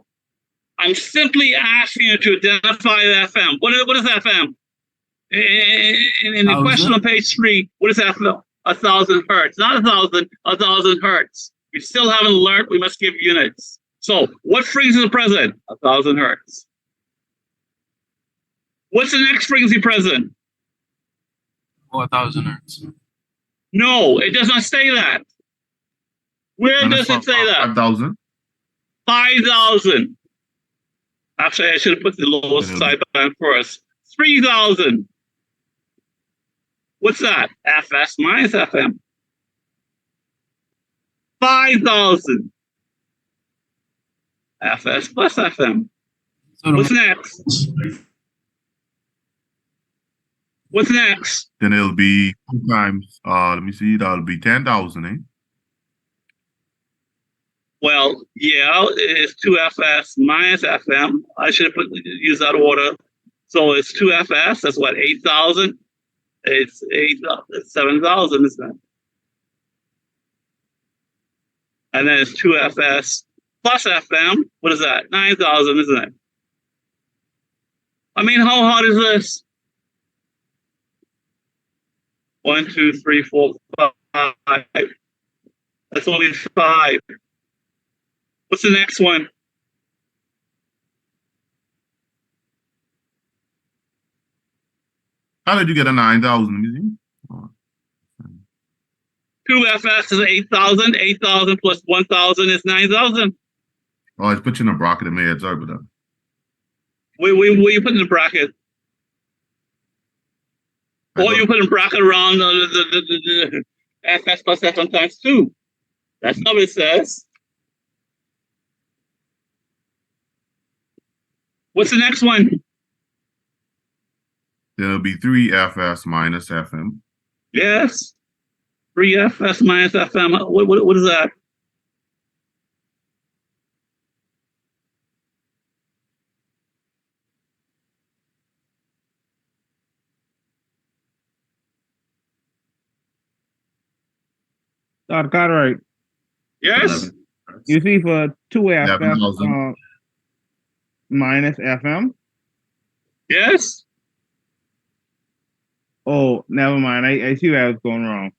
I'm simply asking you to identify the FM. What is FM? In the question on page 3, what is FM? 1,000 hertz, not 1,000, 1,000 hertz. We still haven't learned. We must give units. So, what frequency is present? 1,000 hertz. What's the next frequency present? 4,000 hertz. No, it does not say that. Where does it say that? 5,000. 5,000. Actually, I should have put the lowest sideband first. 3,000. What's that? FS minus FM. 5,000. FS plus FM. So What's next? What's next? Then it'll be 2 times. Let me see. That'll be 10,000, eh? Well, yeah, it's 2FS minus FM. I should have used that order. So it's 2FS. That's what, 8,000? It's 7,000, isn't it? And then it's 2FS plus FM. What is that? 9,000, isn't it? I mean, how hard is this? 1, 2, 3, 4, 5. That's only 5. What's the next one? How did you get a 9,000? 2FS is 8,000. 8,000 plus 1,000 is 9,000. Oh, it's put you in a bracket in my head. Sorry about that. Where you put in the bracket? Or you put in bracket around the FS plus FM times 2. That's not what it says. What's the next one? Then it'll be 3FS minus FM. Yes. 3FS minus FM. What is that? Cartwright. Yes. You see for 2FS 11,000. minus FM. Yes. Oh, never mind. I see where I was going wrong.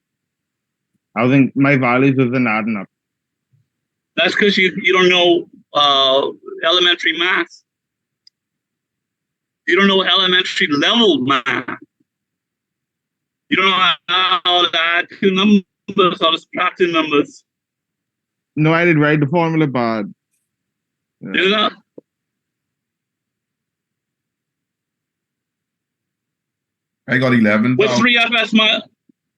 I think my values wasn't adding up. That's because you don't know elementary math. You don't know elementary level math. You don't know how to add 2 numbers, how to subtract 2 numbers. No, I did write the formula bad. You know? I got 11,000. What's 3FS minus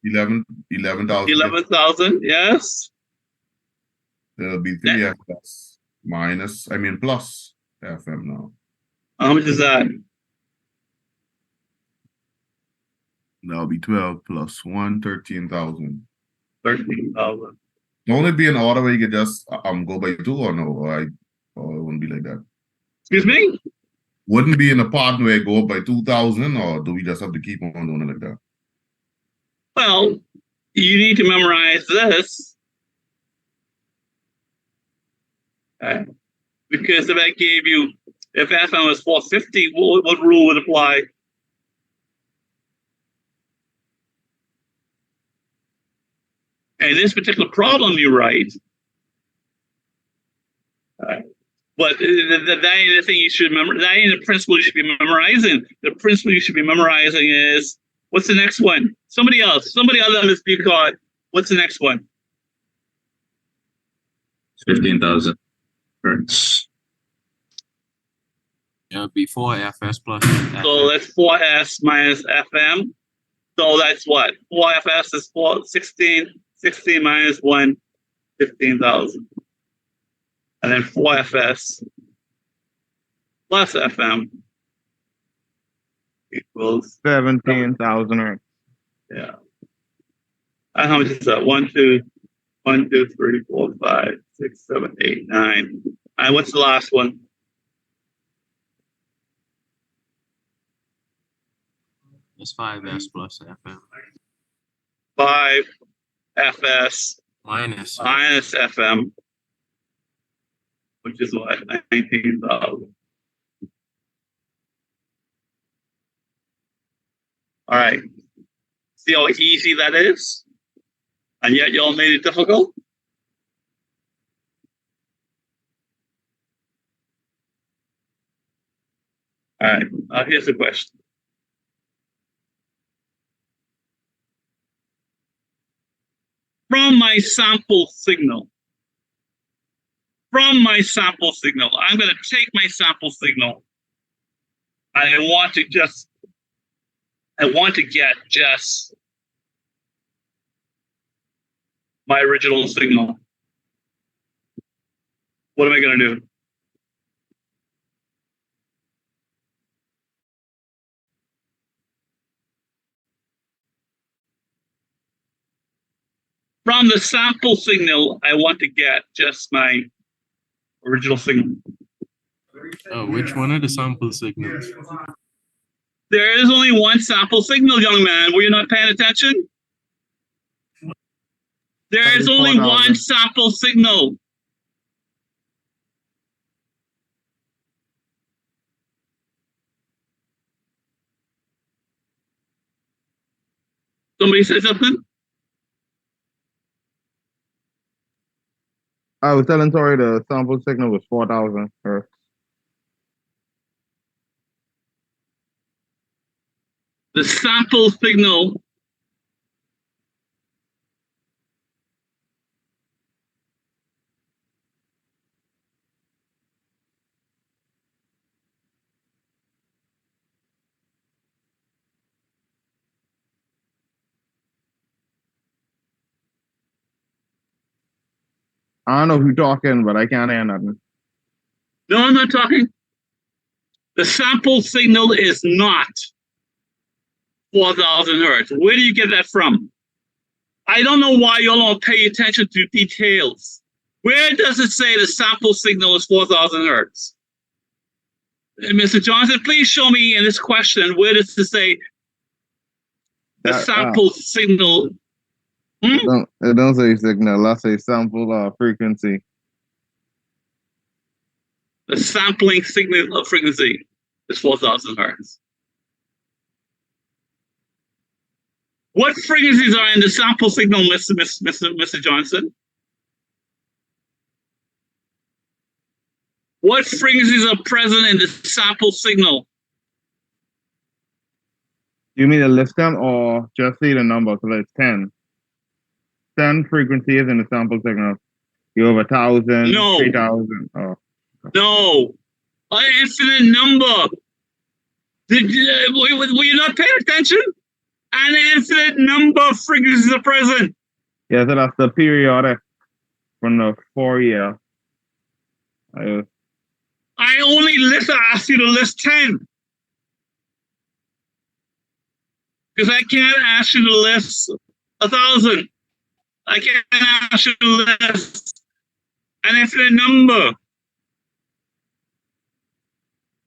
11,000. 11,000? Yes. There'll be 3FS minus, plus FM now. How much is that? That'll be 12 plus 1, 13,000. 13,000. Won't it be an order where you could just go by 2 or no? Or it wouldn't be like that. Excuse me? Wouldn't be in a pattern where it go up by 2,000, or do we just have to keep on doing it like that? Well, you need to memorize this. Okay. Because if I gave you, if FM was 450, what rule would apply? And this particular problem you write, but that ain't the thing you should remember. That ain't the principle you should be memorizing. The principle you should be memorizing is, what's the next one? Somebody else. Somebody other than this speaker card. What's the next one? 15,000 hertz. Yeah, before FS plus. So that's 4S minus FM. So that's what? 4FS is 16, 16 minus 1, 15,000. And then 4FS plus FM equals, 17,000 hertz. yeah. And how much is that? 1, 2, 1, 2, 3, 4, 5, 6, 7, 8, 9. And what's the last one? That's 5S plus FM. 5FS Minus. minus FM, which is what? 19,000. All right. See how easy that is? And yet y'all made it difficult? All right. Here's the question. From my sample signal, I'm going to take my sample signal and I want to get just my original signal. What am I going to do? From the sample signal, I want to get just my original signal. Oh, which one are the sample signals? There is only one sample signal, young man. Were you not paying attention? There is only one 34,000. sample signal. Somebody say something? I was telling Tori the sample signal was 4,000 hertz. The sample signal I don't know who talking, but I can't hear nothing. No, I'm not talking. The sample signal is not 4,000 hertz. Where do you get that from? I don't know why y'all don't pay attention to details. Where does it say the sample signal is 4,000 hertz? Mr. Johnson, please show me in this question, where does it say the sample signal? It don't say signal. I say sample frequency. The sampling signal of frequency is 4,000 hertz. What frequencies are in the sample signal, Mr. Johnson? What frequencies are present in the sample signal? You mean to list them or just see the number? So it's 10. 10 frequencies in the sample signal. You have 1,000, No. 3,000. Oh. No, an infinite number. Were you not paying attention? An infinite number of frequencies are present. Yeah, so that's the periodic from the Fourier. I only asked you to list 10. Because I can't ask you to list 1,000. I can't ask you to list an infinite number.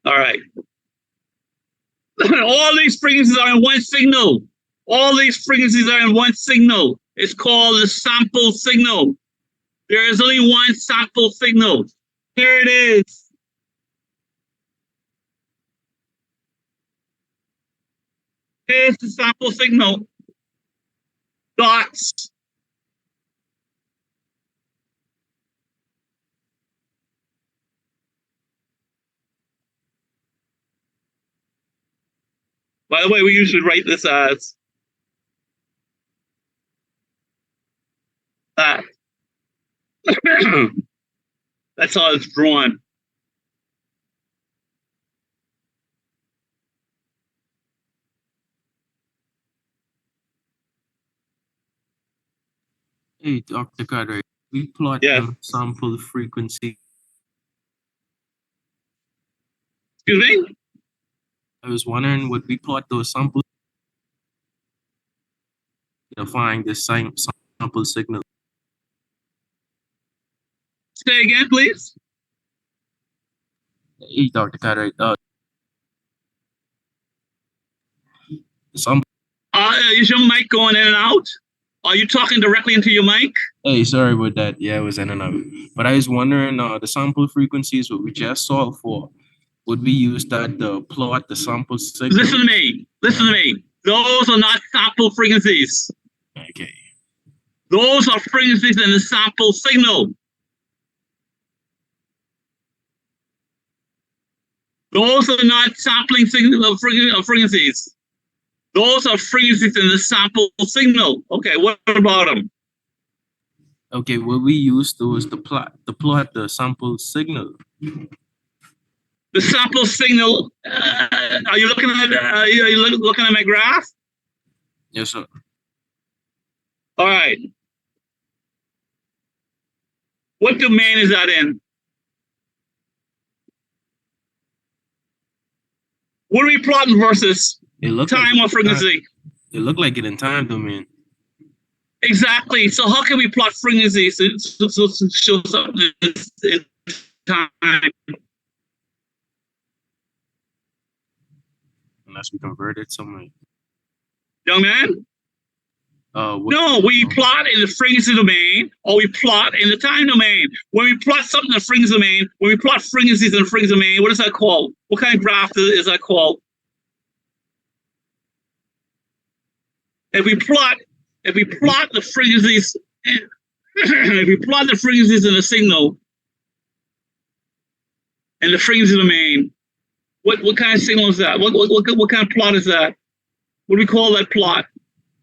All right. All these frequencies are in one signal. All these frequencies are in one signal. It's called the sample signal. There is only one sample signal. Here it is. Here's the sample signal. Dots. By the way, we usually write this as that. That's how it's drawn. Hey, Dr. Carter, we plot Yes. the sample frequency. Excuse me? I was wondering, would we plot those samples to find the same sample signal? Say again, please. Hey, Dr. Carter, sample. Is your mic going in and out? Are you talking directly into your mic? Hey, sorry about that. Yeah, it was in and out. But I was wondering, the sample frequencies what we just solved for, would we use that to plot the sample signal? Listen to me. Listen to me. Those are not sample frequencies. Okay. Those are frequencies in the sample signal. Those are not sampling signal frequencies. Those are frequencies in the sample signal. Okay, what about them? Okay, will we use those to plot the sample signal? The sample signal. Are you looking at? Are you looking at my graph? Yes, sir. All right. What domain is that in? What are we plotting versus It looked time like or frequency? it looked like it in time domain. Exactly. So how can we plot frequency to show something in time? Unless we convert it somewhere. Young man? What, No, we plot in the frequency domain or we plot in the time domain. When we plot something in the frequency domain, when we plot frequencies in the frequency domain, what is that called? What kind of graph is that called? If we plot the frequencies, if we plot the frequencies in the signal and the frequency domain, what kind of signal is that? What kind of plot is that? What do we call that plot?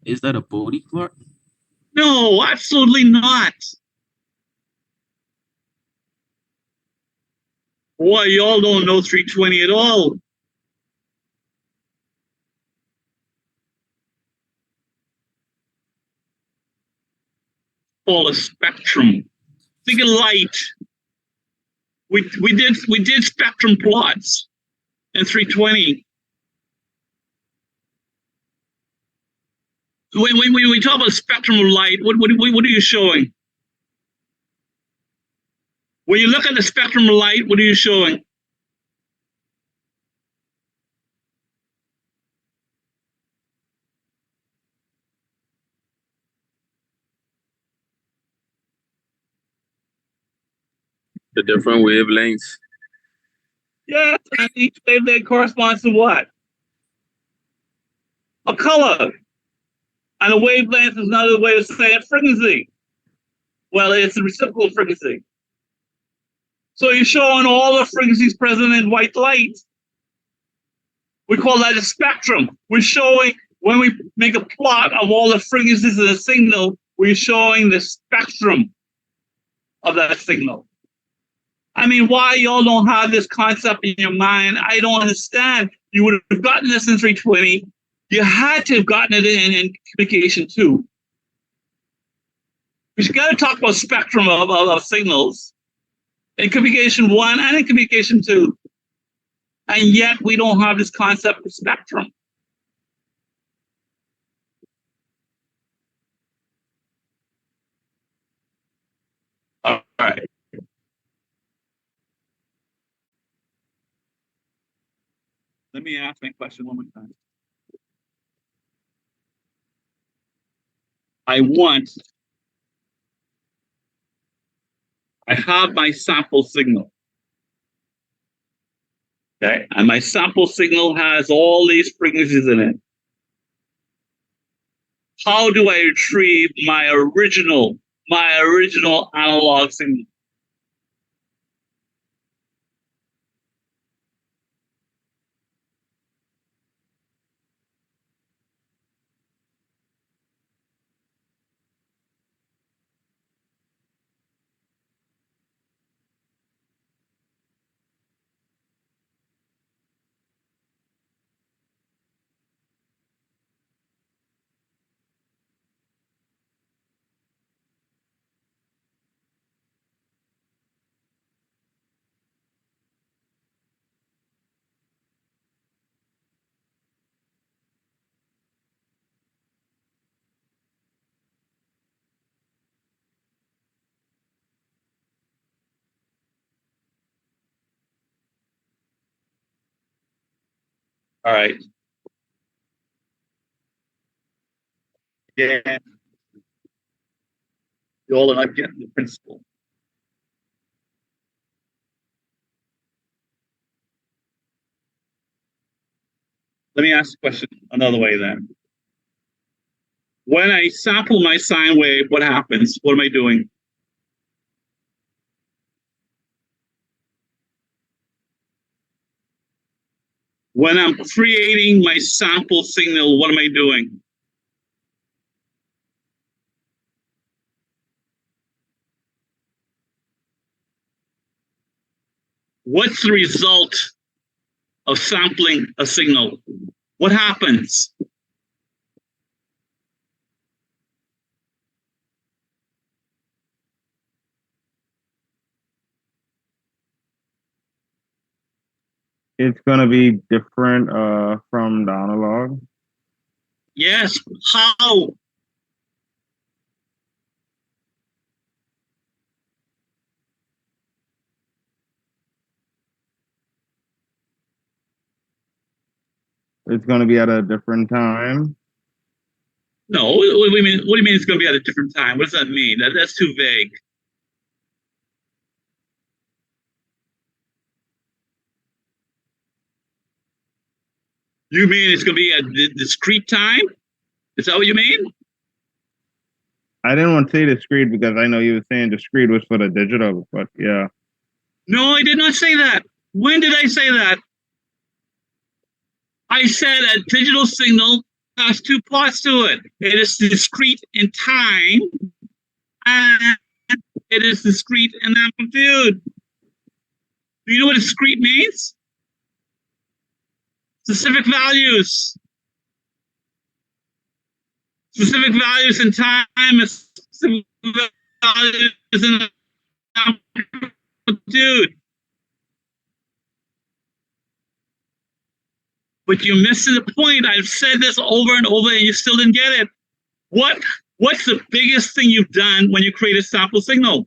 is that a Bodie plot? No, absolutely not. Boy, y'all don't know 320 at all. Called a spectrum. Think of light. We did spectrum plots in 320. When we talk about spectrum of light, what are you showing? When you look at the spectrum of light, what are you showing? The different wavelengths. Yes, and each wavelength corresponds to what? A color. And a wavelength is another way of saying frequency. Well, it's a reciprocal frequency. So you're showing all the frequencies present in white light. We call that a spectrum. We're showing, when we make a plot of all the frequencies of the signal, we're showing the spectrum of that signal. I mean, why y'all don't have this concept in your mind, I don't understand. You would have gotten this in 320. You had to have gotten it in communication 2. We got to talk about spectrum of signals in communication 1 and in communication 2. And yet we don't have this concept of spectrum. All right. Let me ask my question one more time. I have my sample signal. Okay, and my sample signal has all these frequencies in it. How do I retrieve my original analog signal? All right. Yeah. You all are not getting the principle. Let me ask the question another way then. When I sample my sine wave, what happens? What am I doing? When I'm creating my sample signal, what am I doing? What's the result of sampling a signal? What happens? It's gonna be different from the analog. Yes, how? It's gonna be at a different time. No, what do you mean? What do you mean it's going to be at a different time? What does that mean? That's too vague. You mean it's going to be at discrete time? Is that what you mean? I didn't want to say discrete because I know you were saying discrete was for the digital, but yeah. No, I did not say that. When did I say that? I said a digital signal has two parts to it. It is discrete in time, and it is discrete in amplitude. Do you know what discrete means? Specific values. Specific values in time and specific values in amplitude. But you're missing the point. I've said this over and over and you still didn't get it. What's the biggest thing you've done when you create a sample signal?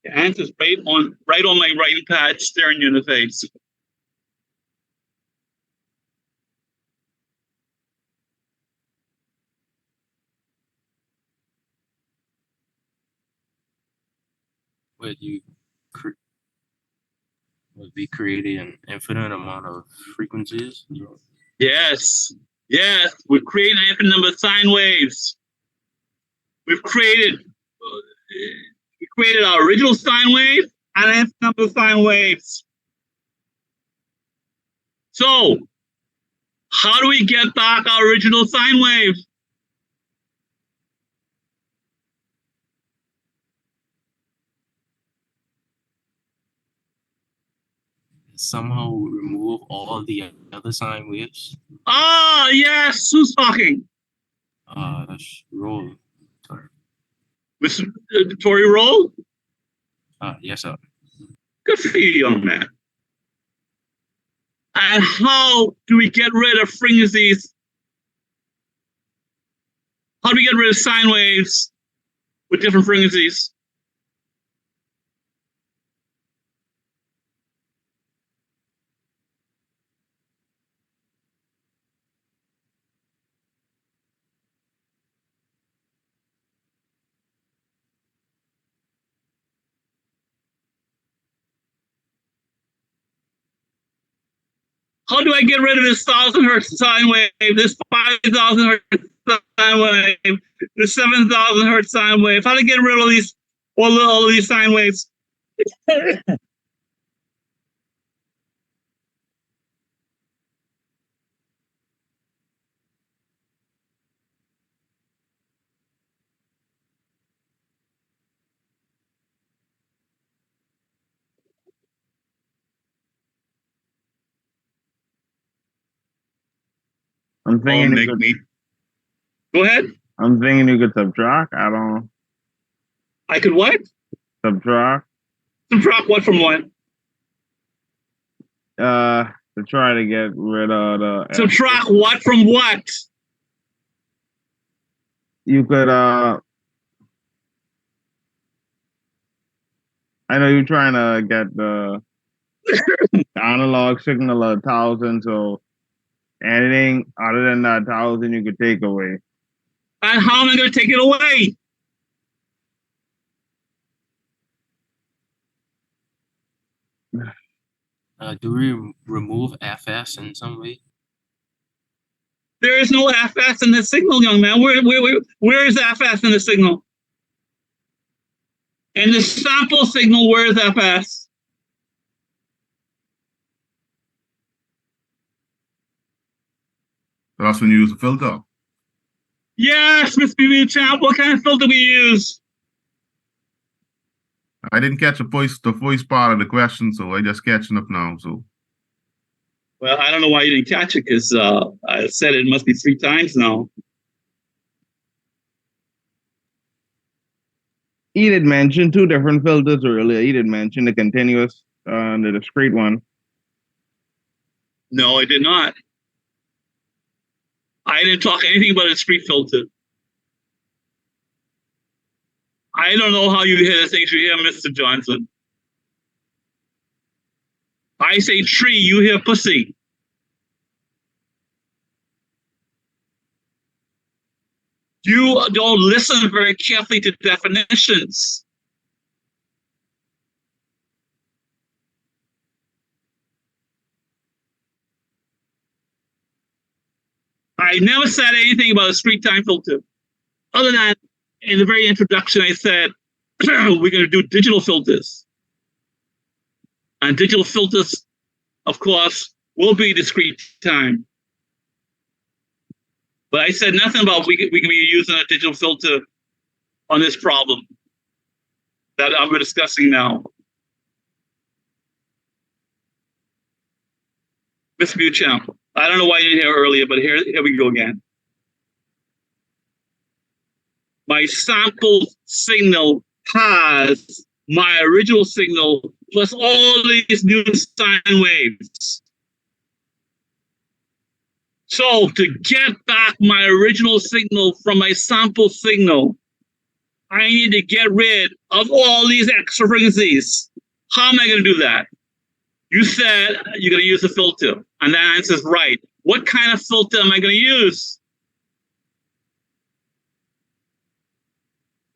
The answer's right on my writing pad, staring you in the face. Would you would be creating an infinite amount of frequencies? Yes, yes, we've created an infinite number of sine waves. We've created our original sine wave and an infinite number of sine waves. So, how do we get back our original sine wave? Somehow remove all the other sine waves. Ah, yes, who's talking? That's roll. Sorry. Mr. Tory Roll? Yes, sir. Good for you, young man. And how do we get rid of frequencies? How do we get rid of sine waves with different frequencies? How do I get rid of this 1,000 hertz sine wave, this 5,000 hertz sine wave, this 7,000 hertz sine wave? How do I get rid of all of these sine waves? I'm thinking you could, Go ahead. I'm thinking you could subtract. I don't I could what? subtract. Subtract what from what? To try to get rid of the Subtract what from what? you could I know you're trying to get the analog signal 1,000, so anything other than that 1,000 you could take away. And how am I going to take it away? Do we remove FS in some way? There is no FS in the signal, young man. Where is FS in the signal? In the sample signal, where is FS? So that's when you use the filter. Yes, Mr. Beauchamp, what kind of filter we use? I didn't catch the voice part of the question, so I just catching up now. So Well, I don't know why you didn't catch it, because I said it must be 3 times now. He did mention 2 different filters earlier. He did mention the continuous and the discrete one. No, I did not. I didn't talk anything about a discrete filter. I don't know how you hear the things you hear, Mr. Johnson. I say tree, you hear pussy. You don't listen very carefully to definitions. I never said anything about a discrete time filter. Other than in the very introduction, I said, we're going to do digital filters. And digital filters, of course, will be discrete time. But I said nothing about we can be using a digital filter on this problem that we're discussing now. Mr. Beauchamp, I don't know why you didn't hear earlier, but here we go again. My sample signal has my original signal plus all these new sine waves. So to get back my original signal from my sample signal, I need to get rid of all these extra frequencies. How am I going to do that? You said you're going to use a filter, and that answer is right. What kind of filter am I going to use?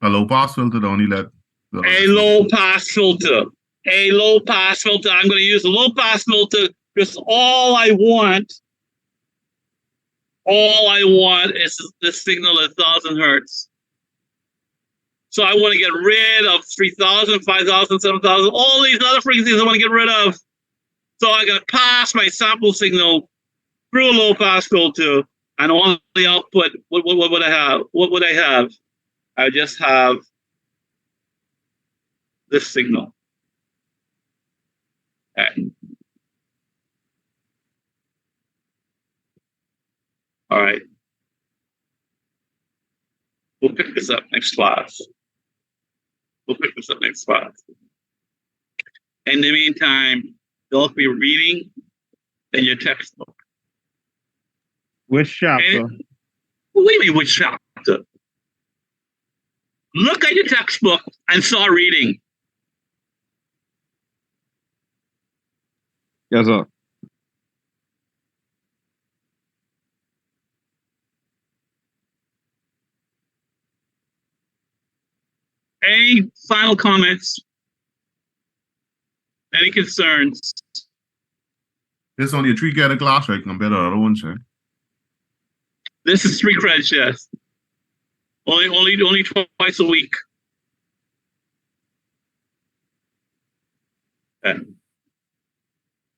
a low pass filter to only let A low pass filter. A low pass filter. I'm going to use a low pass filter because all I want is the signal at 1,000 hertz. So I want to get rid of 3,000, 5,000, 7,000, all these other frequencies I want to get rid of. So I got to pass my sample signal through a low pass filter, and on the output, what would I have? What would I have? I just have this signal. Okay. All right. We'll pick this up next class. In the meantime, don't be reading in your textbook. Which chapter? What do you mean, which chapter? Look at your textbook and start reading. Yes, sir. Any final comments? Any concerns? This is only a 3-credit class, right? Compared to the other ones, right? This is 3 credits, yes. Only twice a week. Okay.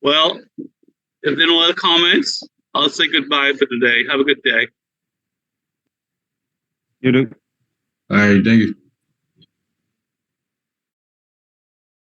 Well, if there are no other comments, I'll say goodbye for today. Have a good day. You do. All right, thank you.